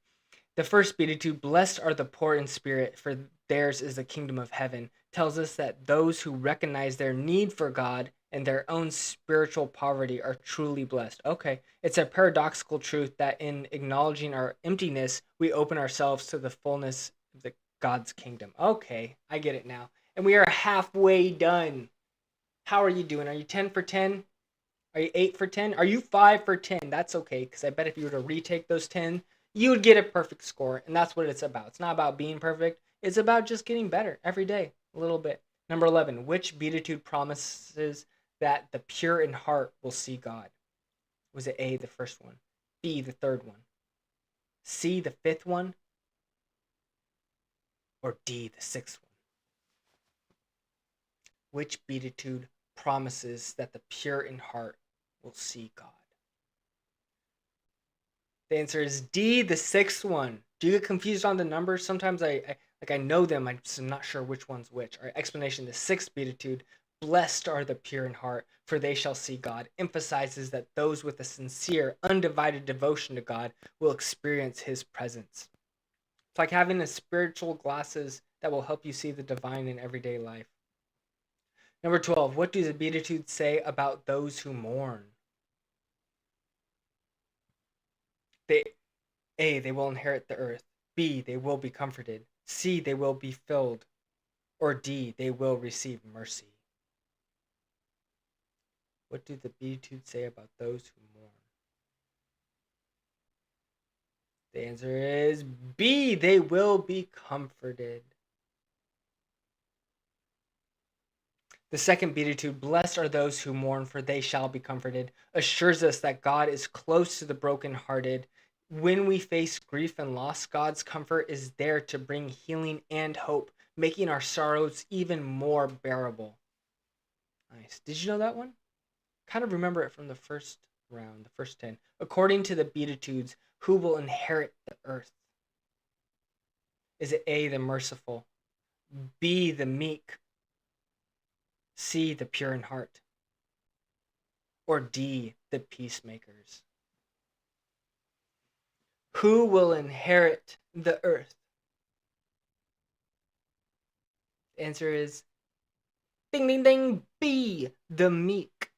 The first beatitude, blessed are the poor in spirit, for theirs is the kingdom of heaven, tells us that those who recognize their need for God and their own spiritual poverty are truly blessed. Okay, it's a paradoxical truth that in acknowledging our emptiness, we open ourselves to the fullness of God's kingdom. Okay, I get it now. And we are halfway done. How are you doing? Are you 10 for 10? Are you 8 for 10? Are you 5 for 10? That's okay, because I bet if you were to retake those 10, you would get a perfect score. And that's what it's about. It's not about being perfect. It's about just getting better every day, a little bit. Number 11, which beatitude promises that the pure in heart will see God? Was it A, the first one, B, the third one, C, the fifth one, or D, the sixth one? Which beatitude promises that the pure in heart will see God? The answer is D, the sixth one. Do you get confused on the numbers? Sometimes I know them, I'm just not sure which one's which. All right, explanation. The sixth beatitude, blessed are the pure in heart, for they shall see God, emphasizes that those with a sincere, undivided devotion to God will experience his presence. It's like having a spiritual glasses that will help you see the divine in everyday life. Number 12, what do the beatitudes say about those who mourn? They A, they will inherit the earth. B, they will be comforted. C, they will be filled. Or D, they will receive mercy. What do the Beatitudes say about those who mourn? The answer is B, they will be comforted. The second Beatitude, blessed are those who mourn, for they shall be comforted, assures us that God is close to the brokenhearted. When we face grief and loss, God's comfort is there to bring healing and hope, making our sorrows even more bearable. Nice. Did you know that one? Kind of remember it from the first round, the first 10. According to the Beatitudes, who will inherit the earth? Is it A, the merciful, B, the meek, C, the pure in heart, or D, the peacemakers? Who will inherit the earth? The answer is ding, ding, ding, B, the meek.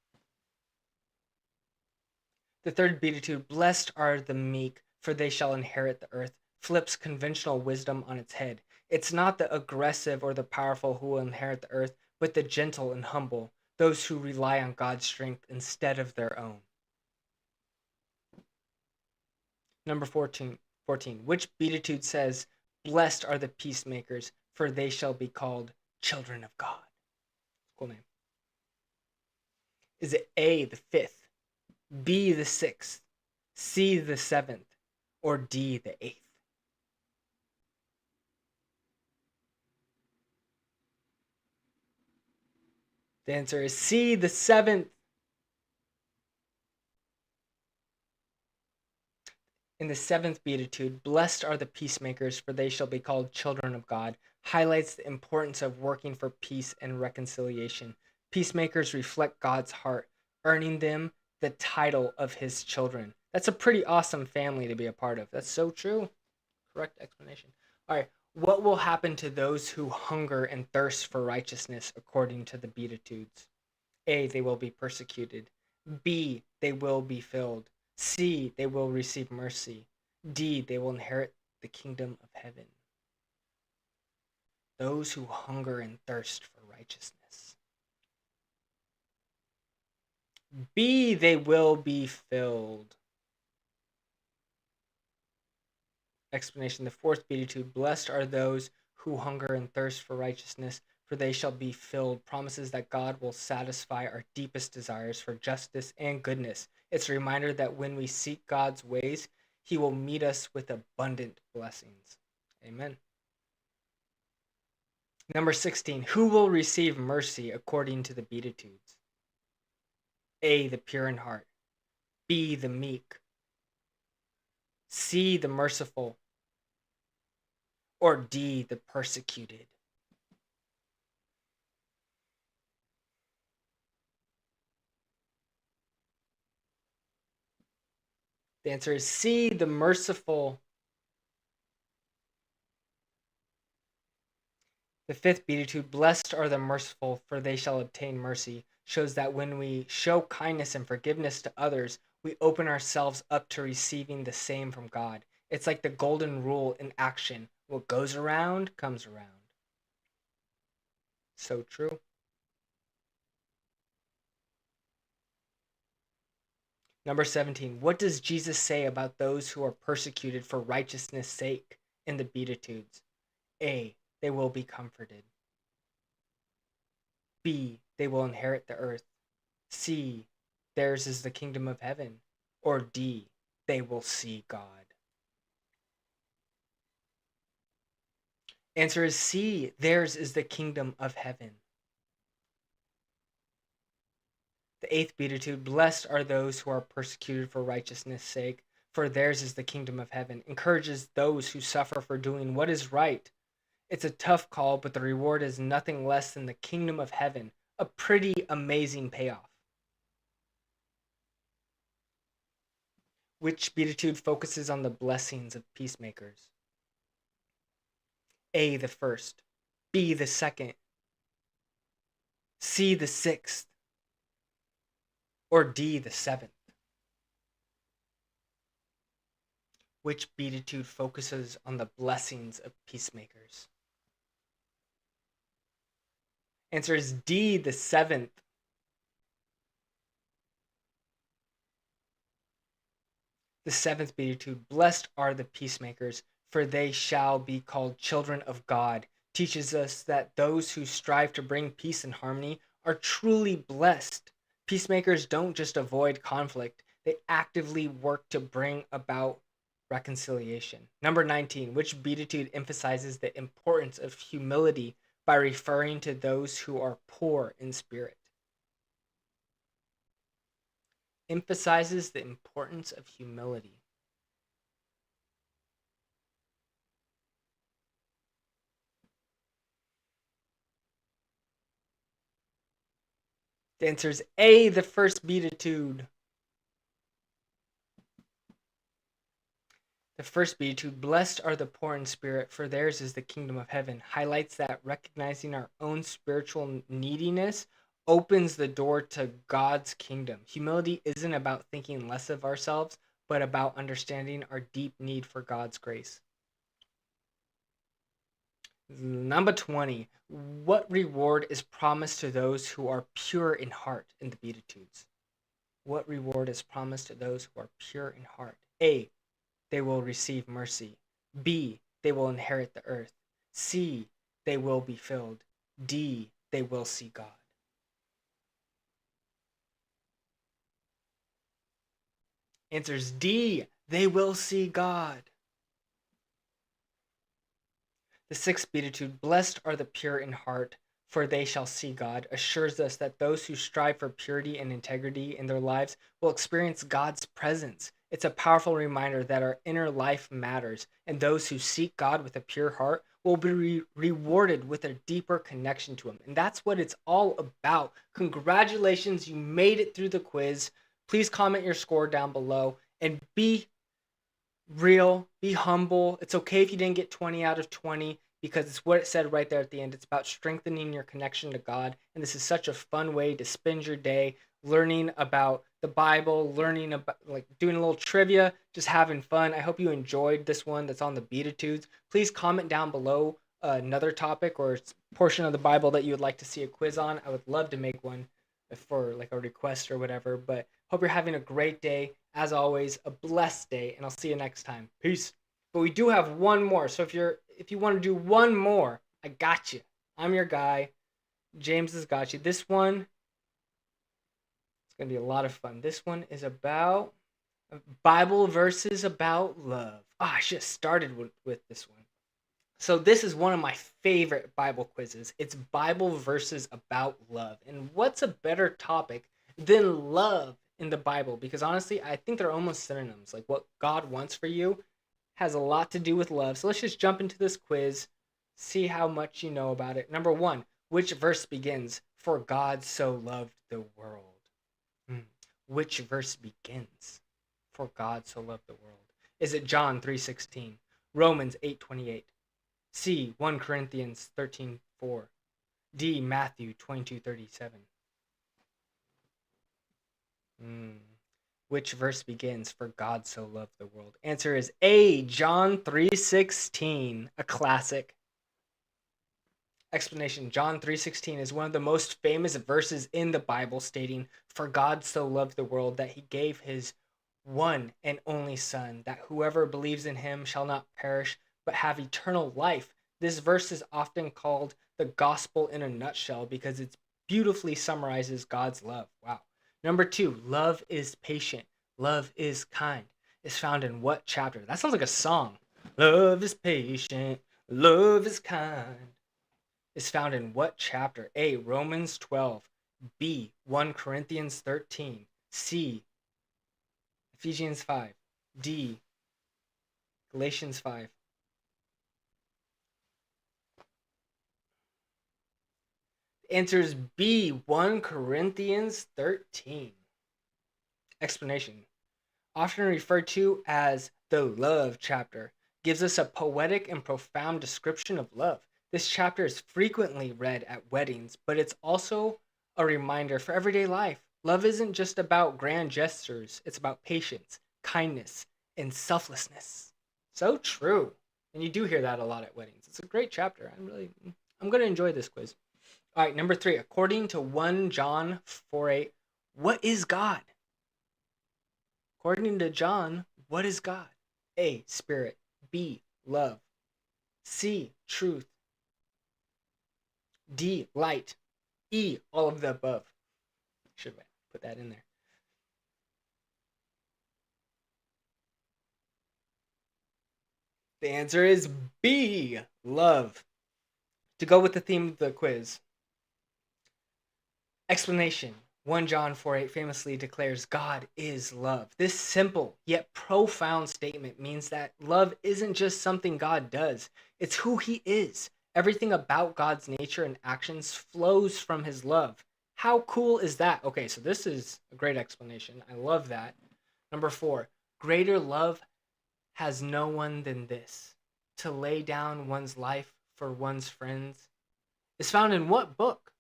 The third Beatitude, blessed are the meek, for they shall inherit the earth, flips conventional wisdom on its head. It's not the aggressive or the powerful who will inherit the earth, but the gentle and humble, those who rely on God's strength instead of their own. Number 14. Which Beatitude says, blessed are the peacemakers, for they shall be called children of God? Cool name. Is it A, the fifth, B, the sixth, C, the seventh, or D, the eighth? The answer is C, the seventh. In the seventh Beatitude, blessed are the peacemakers, for they shall be called children of God, highlights the importance of working for peace and reconciliation. Peacemakers reflect God's heart, earning them the title of his children. That's a pretty awesome family to be a part of. That's so true. Correct explanation. All right. What will happen to those who hunger and thirst for righteousness according to the Beatitudes? A, they will be persecuted. B, they will be filled. C, they will receive mercy. D, they will inherit the kingdom of heaven. Those who hunger and thirst for righteousness. B, they will be filled. Explanation. The fourth Beatitude, blessed are those who hunger and thirst for righteousness, for they shall be filled, promises that God will satisfy our deepest desires for justice and goodness. It's a reminder that when we seek God's ways, he will meet us with abundant blessings. Amen. Number 16, who will receive mercy according to the Beatitudes? A, the pure in heart. B, the meek. C, the merciful. Or D, the persecuted. The answer is C, the merciful. The fifth Beatitude, blessed are the merciful, for they shall obtain mercy, shows that when we show kindness and forgiveness to others, we open ourselves up to receiving the same from God. It's like the golden rule in action. What goes around comes around. So true. Number 17, what does Jesus say about those who are persecuted for righteousness' sake in the Beatitudes? A, they will be comforted. B, they will inherit the earth. C, theirs is the kingdom of heaven. Or D, they will see God. Answer is C, theirs is the kingdom of heaven. The eighth Beatitude, blessed are those who are persecuted for righteousness' sake, for theirs is the kingdom of heaven. Encourages those who suffer for doing what is right. It's a tough call, but the reward is nothing less than the kingdom of heaven. A pretty amazing payoff. Which beatitude focuses on the blessings of peacemakers? A, the first. B, the second. C, the sixth. Or D, the seventh? Which beatitude focuses on the blessings of peacemakers? Answer is D, the seventh. The seventh beatitude, blessed are the peacemakers, for they shall be called children of God, teaches us that those who strive to bring peace and harmony are truly blessed. Peacemakers don't just avoid conflict, they actively work to bring about reconciliation. Number 19, which beatitude emphasizes the importance of humility by referring to those who are poor in spirit? Emphasizes the importance of humility. The answer is A, the first beatitude. The first beatitude, blessed are the poor in spirit, for theirs is the kingdom of heaven, highlights that recognizing our own spiritual neediness opens the door to God's kingdom. Humility isn't about thinking less of ourselves, but about understanding our deep need for God's grace. Number 20, what reward is promised to those who are pure in heart in the Beatitudes? What reward is promised to those who are pure in heart? A, they will receive mercy. B, they will inherit the earth. C, they will be filled. D, they will see God. Answer is D, they will see God. The sixth beatitude, blessed are the pure in heart, for they shall see God, assures us that those who strive for purity and integrity in their lives will experience God's presence. It's a powerful reminder that our inner life matters, and those who seek God with a pure heart will be rewarded with a deeper connection to Him. And that's what it's all about. Congratulations, you made it through the quiz. Please comment your score down below and be real, be humble. It's okay if you didn't get 20 out of 20 because it's what it said right there at the end. It's about strengthening your connection to God. And this is such a fun way to spend your day learning about the Bible, learning about like doing a little trivia, just having fun. I hope you enjoyed this one that's on the Beatitudes. Please comment down below another topic or portion of the Bible that you would like to see a quiz on. I would love to make one for like a request or whatever, but hope you're having a great day. As always, a blessed day, and I'll see you next time. Peace. But we do have one more, so if you want to do one more, I got you. I'm your guy. James has got you. This one, it's gonna be a lot of fun. This one is about Bible verses about love. I should have started with this one. So this is one of my favorite Bible quizzes. It's Bible verses about love. And what's a better topic than love in the Bible? Because honestly, I think they're almost synonyms. Like what God wants for you has a lot to do with love. So let's just jump into this quiz, see how much you know about it. Number 1, which verse begins, "For God so loved the world"? Which verse begins, "For God so loved the world"? Is it John 3:16, Romans 8:28? C, 1 Corinthians 13:4. D, Matthew 22:37. Which verse begins, "For God so loved the world"? Answer is A, John 3:16, a classic. Explanation, John 3:16 is one of the most famous verses in the Bible stating, "For God so loved the world that he gave his one and only Son, that whoever believes in him shall not perish, but have eternal life." This verse is often called the gospel in a nutshell because it beautifully summarizes God's love. Wow. Number 2, love is patient. Love is kind. Is found in what chapter? That sounds like a song. Love is patient. Love is kind. Is found in what chapter? A, Romans 12. B, 1 Corinthians 13. C, Ephesians 5. D, Galatians 5. The answer is B, 1 Corinthians 13. Explanation. Often referred to as the love chapter, gives us a poetic and profound description of love. This chapter is frequently read at weddings, but it's also a reminder for everyday life. Love isn't just about grand gestures, it's about patience, kindness, and selflessness. So true. And you do hear that a lot at weddings. It's a great chapter. I'm going to enjoy this quiz. All right, number 3. According to 1 John 4:8, what is God? According to John, what is God? A, spirit. B, love. C, truth. D, light. E, all of the above. Should have put that in there. The answer is B, love. To go with the theme of the quiz. Explanation. 1 John 4:8 famously declares God is love. This simple yet profound statement means that love isn't just something God does, it's who he is. Everything about God's nature and actions flows from his love. How cool is that? Okay, so this is a great explanation. I love that. Number 4, greater love has no one than this, to lay down one's life for one's friends. Is found in what book?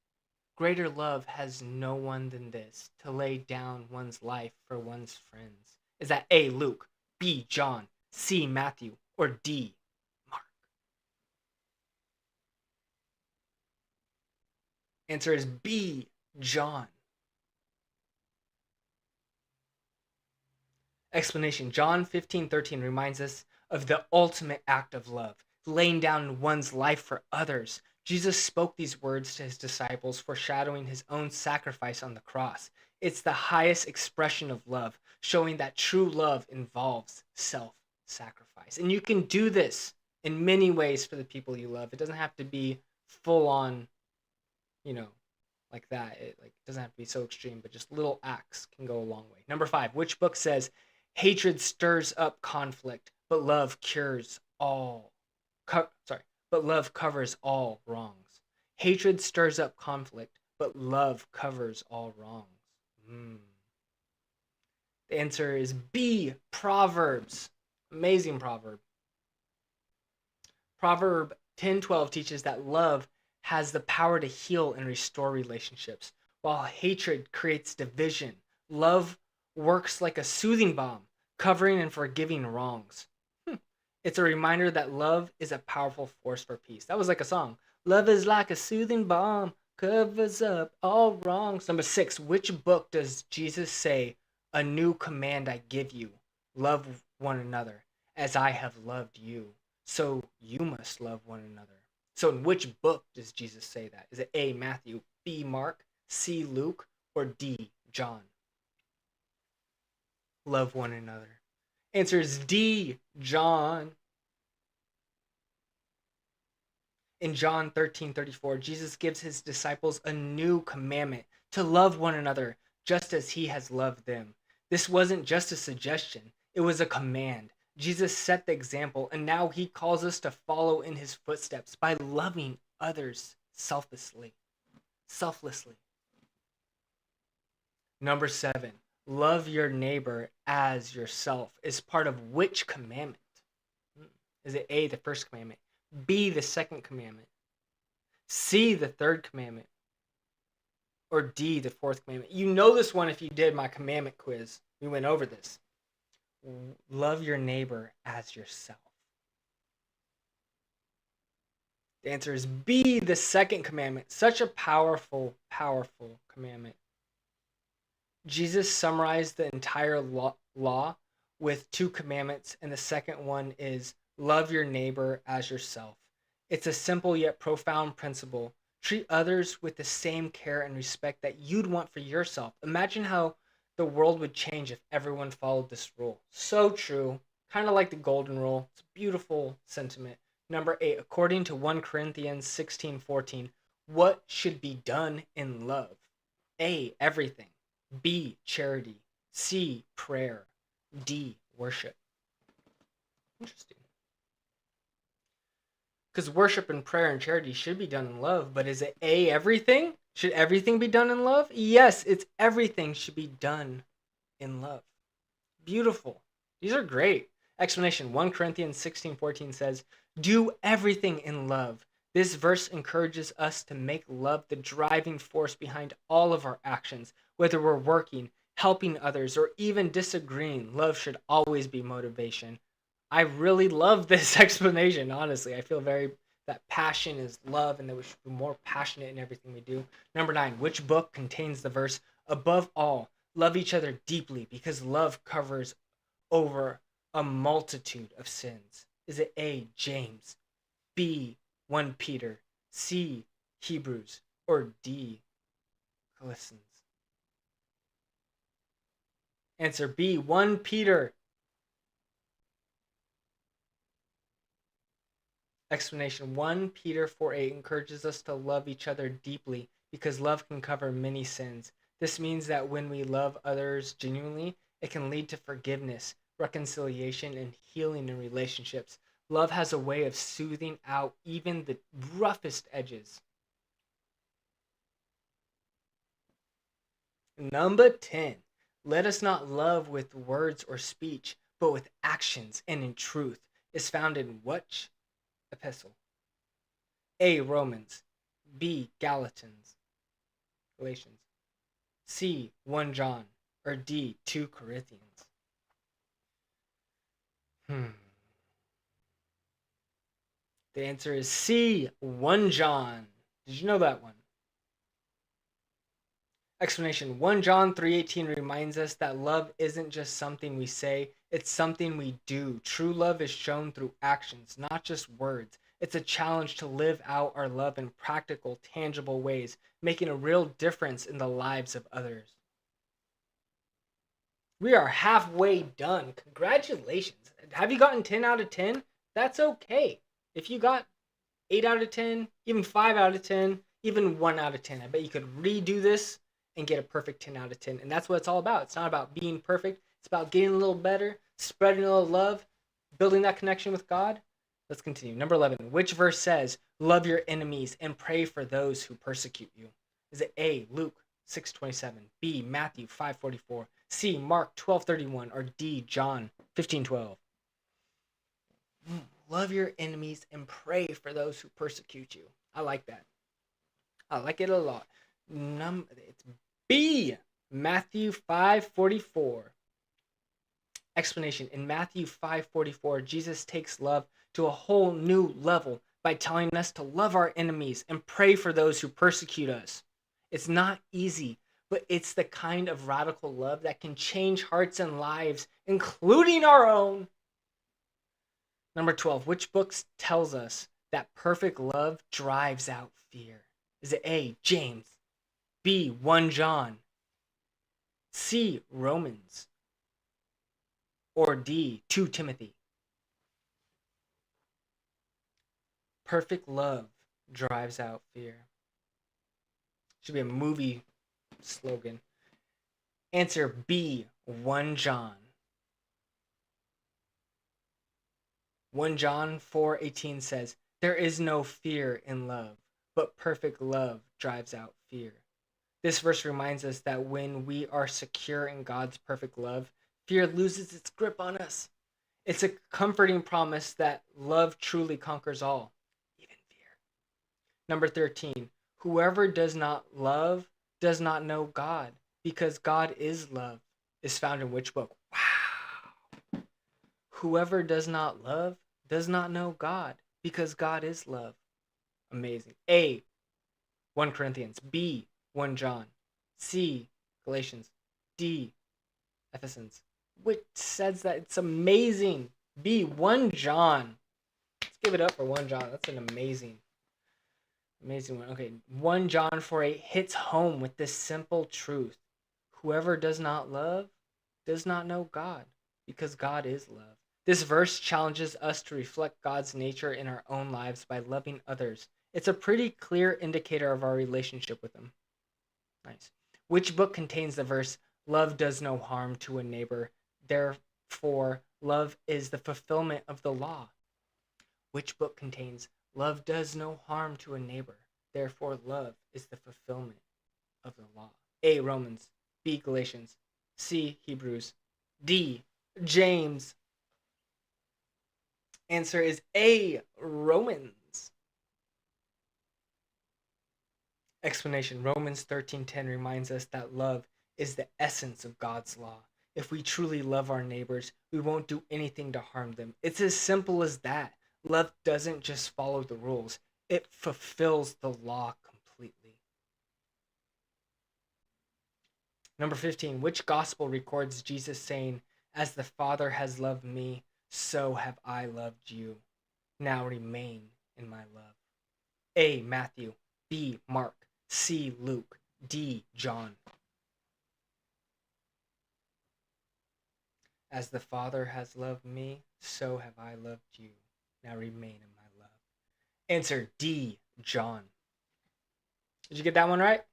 Greater love has no one than this, to lay down one's life for one's friends. Is that A, Luke, B, John, C, Matthew, or D, Mark? Answer is B, John. Explanation. John 15:13 reminds us of the ultimate act of love, laying down one's life for others. Jesus spoke these words to his disciples, foreshadowing his own sacrifice on the cross. It's the highest expression of love, showing that true love involves self-sacrifice. And you can do this in many ways for the people you love. It doesn't have to be full on, you know, like that. It doesn't have to be so extreme, but just little acts can go a long way. Number 5, which book says hatred stirs up conflict, but love cures all. But love covers all wrongs. Hatred stirs up conflict, but love covers all wrongs. The answer is B, Proverbs. Amazing proverb. Proverb 10:12 teaches that love has the power to heal and restore relationships, while hatred creates division. Love works like a soothing balm, covering and forgiving wrongs. It's a reminder that love is a powerful force for peace. That was like a song. Love is like a soothing balm, covers up all wrongs. Number 6, which book does Jesus say, a new command I give you, love one another as I have loved you, so you must love one another? So in which book does Jesus say that? Is it A, Matthew, B, Mark, C, Luke, or D, John? Love one another. Answer is D, John. In John 13:34, Jesus gives his disciples a new commandment, to love one another just as he has loved them. This wasn't just a suggestion, it was a command. Jesus set the example, and now he calls us to follow in his footsteps by loving others selflessly. Number 7, love your neighbor as yourself is part of which commandment? Is it A, the first commandment, B, the second commandment, C, the third commandment, or D, the fourth commandment? You know this one if you did my commandment quiz. We went over this. Love your neighbor as yourself. The answer is B, the second commandment. Such a powerful, powerful commandment. Jesus summarized the entire law with 2 commandments, and the second one is love your neighbor as yourself. It's a simple yet profound principle. Treat others with the same care and respect that you'd want for yourself. Imagine how the world would change if everyone followed this rule. So true. Kind of like the golden rule. It's a beautiful sentiment. Number 8, according to 1 Corinthians 16:14, what should be done in love? A, everything. B, charity. C, prayer. D, worship. Interesting. Because worship and prayer and charity should be done in love, but is it everything? Should everything be done in love? Yes, it's everything should be done in love. Beautiful. These are great. Explanation 1 Corinthians 16:14 says, do everything in love. This verse encourages us to make love the driving force behind all of our actions. Whether we're working, helping others, or even disagreeing, love should always be motivation. I really love this explanation, honestly. I feel that passion is love and that we should be more passionate in everything we do. Number 9, which book contains the verse, above all, love each other deeply because love covers over a multitude of sins? Is it A, James, B, 1 Peter, C, Hebrews, or D, Colossians? Answer B, 1 Peter. Explanation 1 Peter 4:8 encourages us to love each other deeply because love can cover many sins. This means that when we love others genuinely, it can lead to forgiveness, reconciliation, and healing in relationships. Love has a way of soothing out even the roughest edges. Number 10. Let us not love with words or speech, but with actions and in truth, is found in what epistle? A, Romans, B, Galatians, C, 1 John, or D, 2 Corinthians? The answer is C, 1 John. Did you know that one? Explanation 1 John 3:18 reminds us that love isn't just something we say, it's something we do. True love is shown through actions, not just words. It's a challenge to live out our love in practical, tangible ways, making a real difference in the lives of others. We are halfway done. Congratulations. Have you gotten 10 out of 10? That's okay. If you got 8 out of 10, even 5 out of 10, even 1 out of 10, I bet you could redo this and get a perfect 10 out of 10. And that's what it's all about. It's not about being perfect. It's about getting a little better, spreading a little love, building that connection with God. Let's continue. Number 11. Which verse says, love your enemies and pray for those who persecute you? Is it A, Luke 6:27, B, Matthew 5:44, C, Mark 12:31, or D, John 15:12? Love your enemies and pray for those who persecute you. I like that. I like it a lot. It's B, Matthew 5:44. Explanation. In Matthew 5:44, Jesus takes love to a whole new level by telling us to love our enemies and pray for those who persecute us. It's not easy, but it's the kind of radical love that can change hearts and lives, including our own. Number 12. Which book tells us that perfect love drives out fear? Is it A, James, B, 1 John, C, Romans, or D, 2 Timothy? Perfect love drives out fear. Should be a movie slogan. Answer B, 1 John. 1 John 4:18 says, there is no fear in love, but perfect love drives out fear. This verse reminds us that when we are secure in God's perfect love, fear loses its grip on us. It's a comforting promise that love truly conquers all, even fear. Number 13, whoever does not love does not know God, because God is love, is found in which book? Wow. Whoever does not love does not know God, because God is love. Amazing. A, 1 Corinthians. B, 1 John. C, Galatians. D, Ephesians. Which says that it's amazing. B, 1 John. Let's give it up for 1 John. That's an amazing one. Okay, 1 John 4:8 hits home with this simple truth. Whoever does not love does not know God, because God is love. This verse challenges us to reflect God's nature in our own lives by loving others. It's a pretty clear indicator of our relationship with Him. Nice. Which book contains the verse, love does no harm to a neighbor, therefore Love is the fulfillment of the law. Which book contains love does no harm to a neighbor? Therefore, love is the fulfillment of the law. A. Romans. B. Galatians. C. Hebrews. D. James. Answer is A. Romans. Explanation. Romans 13:10 reminds us that love is the essence of God's law. If we truly love our neighbors, we won't do anything to harm them. It's as simple as that. Love doesn't just follow the rules, it fulfills the law completely. Number 15, which gospel records Jesus saying, "As the Father has loved me, so have I loved you. Now remain in my love"? A. Matthew. B. Mark. C. Luke. D. John. As the Father has loved me, so have I loved you. Now remain in my love. Answer D. John. Did you get that one right?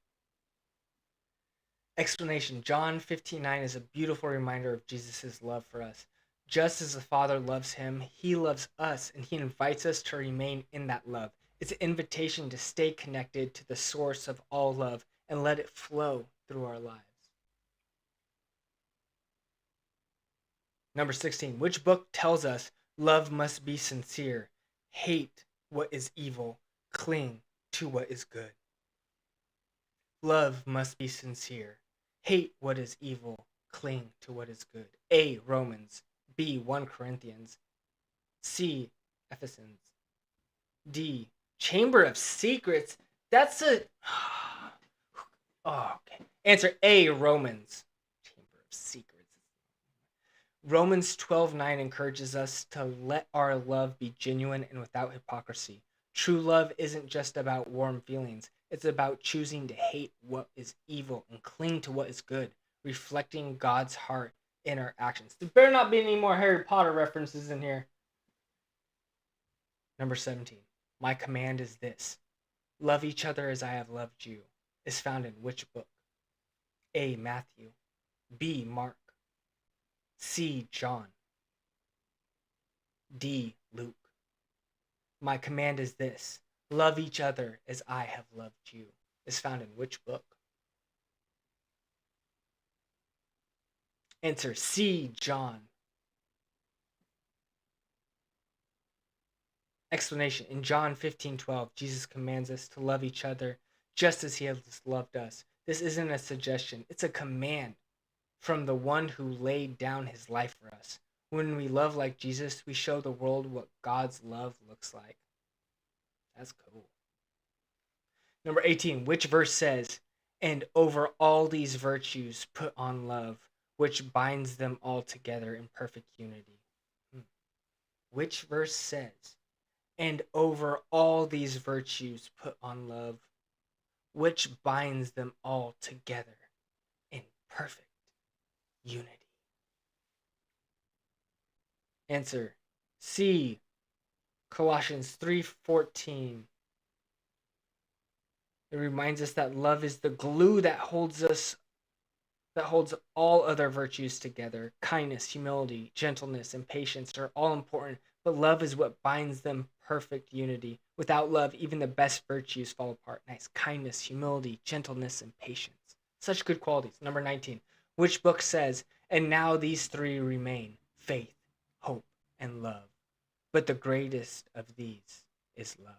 Explanation. John 15:9 is a beautiful reminder of Jesus' love for us. Just as the Father loves him, he loves us, and he invites us to remain in that love. It's an invitation to stay connected to the source of all love and let it flow through our lives. Number 16, which book tells us love must be sincere? Hate what is evil, cling to what is good. Love must be sincere. Hate what is evil, cling to what is good. A. Romans. B. 1 Corinthians. C. Ephesians. D. Chamber of Secrets. That's a... Oh, okay. Answer A. Romans. Chamber of Secrets. Romans 12:9 encourages us to let our love be genuine and without hypocrisy. True love isn't just about warm feelings. It's about choosing to hate what is evil and cling to what is good, reflecting God's heart in our actions. There better not be any more Harry Potter references in here. Number 17. My command is this: love each other as I have loved you. Is found in which book? A. Matthew. B. Mark. C. John. D. Luke. My command is this: love each other as I have loved you. Is found in which book? Answer C. John. Explanation. In John 15:12, Jesus commands us to love each other just as he has loved us. This isn't a suggestion, it's a command from the one who laid down his life for us. When we love like Jesus, we show the world what God's love looks like. That's cool. Number 18, which verse says, "And over all these virtues put on love, which binds them all together in perfect unity"? Which verse says, "And over all these virtues put on love, which binds them all together in perfect unity"? Answer C. Colossians 3:14. It reminds us that love is the glue that holds all other virtues together. Kindness, humility, gentleness, and patience are all important, but love is what binds them perfect unity. Without love, even the best virtues fall apart. Nice. Kindness, humility, gentleness, and patience. Such good qualities. Number 19. Which book says, "And now these three remain: faith, hope, and love. But the greatest of these is love"?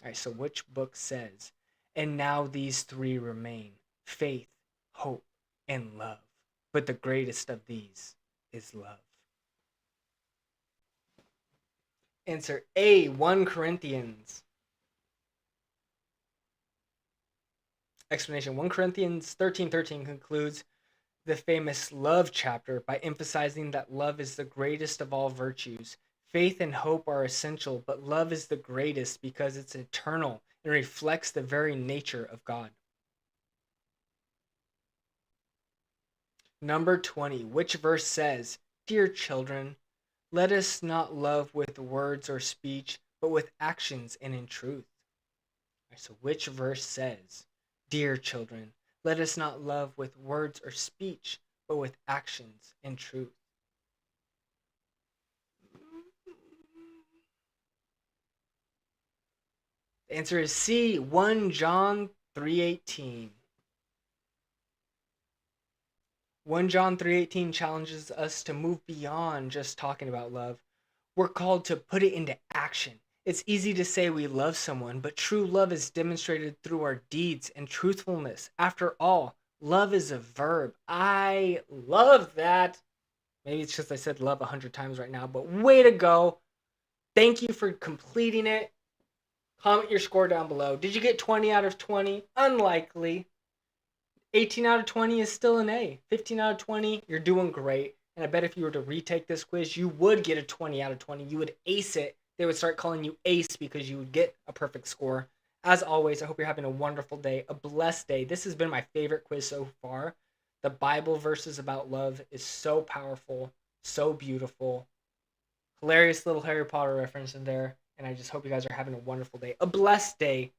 All right, so which book says, "And now these three remain: faith, hope, and love. But the greatest of these is love"? Answer A. 1 Corinthians. Explanation. 1 Corinthians 13:13 concludes the famous love chapter by emphasizing that love is the greatest of all virtues. Faith and hope are essential, but love is the greatest because it's eternal and reflects the very nature of God. Number 20, which verse says, "Dear children, let us not love with words or speech, but with actions and in truth"? Right, so which verse says, "Dear children, let us not love with words or speech, but with actions and truth"? The answer is C, 1 John 3:18. 1 John 3:18 challenges us to move beyond just talking about love. We're called to put it into action. It's easy to say we love someone, but true love is demonstrated through our deeds and truthfulness. After all, love is a verb. I love that. Maybe it's just I said love 100 times right now, but way to go. Thank you for completing it. Comment your score down below. Did you get 20 out of 20? Unlikely. 18 out of 20 is still an A. 15 out of 20, you're doing great. And I bet if you were to retake this quiz, you would get a 20 out of 20. You would ace it. They would start calling you ace because you would get a perfect score. As always, I hope you're having a wonderful day, a blessed day. This has been my favorite quiz so far. The Bible verses about love is so powerful, so beautiful. Hilarious little Harry Potter reference in there. And I just hope you guys are having a wonderful day, a blessed day.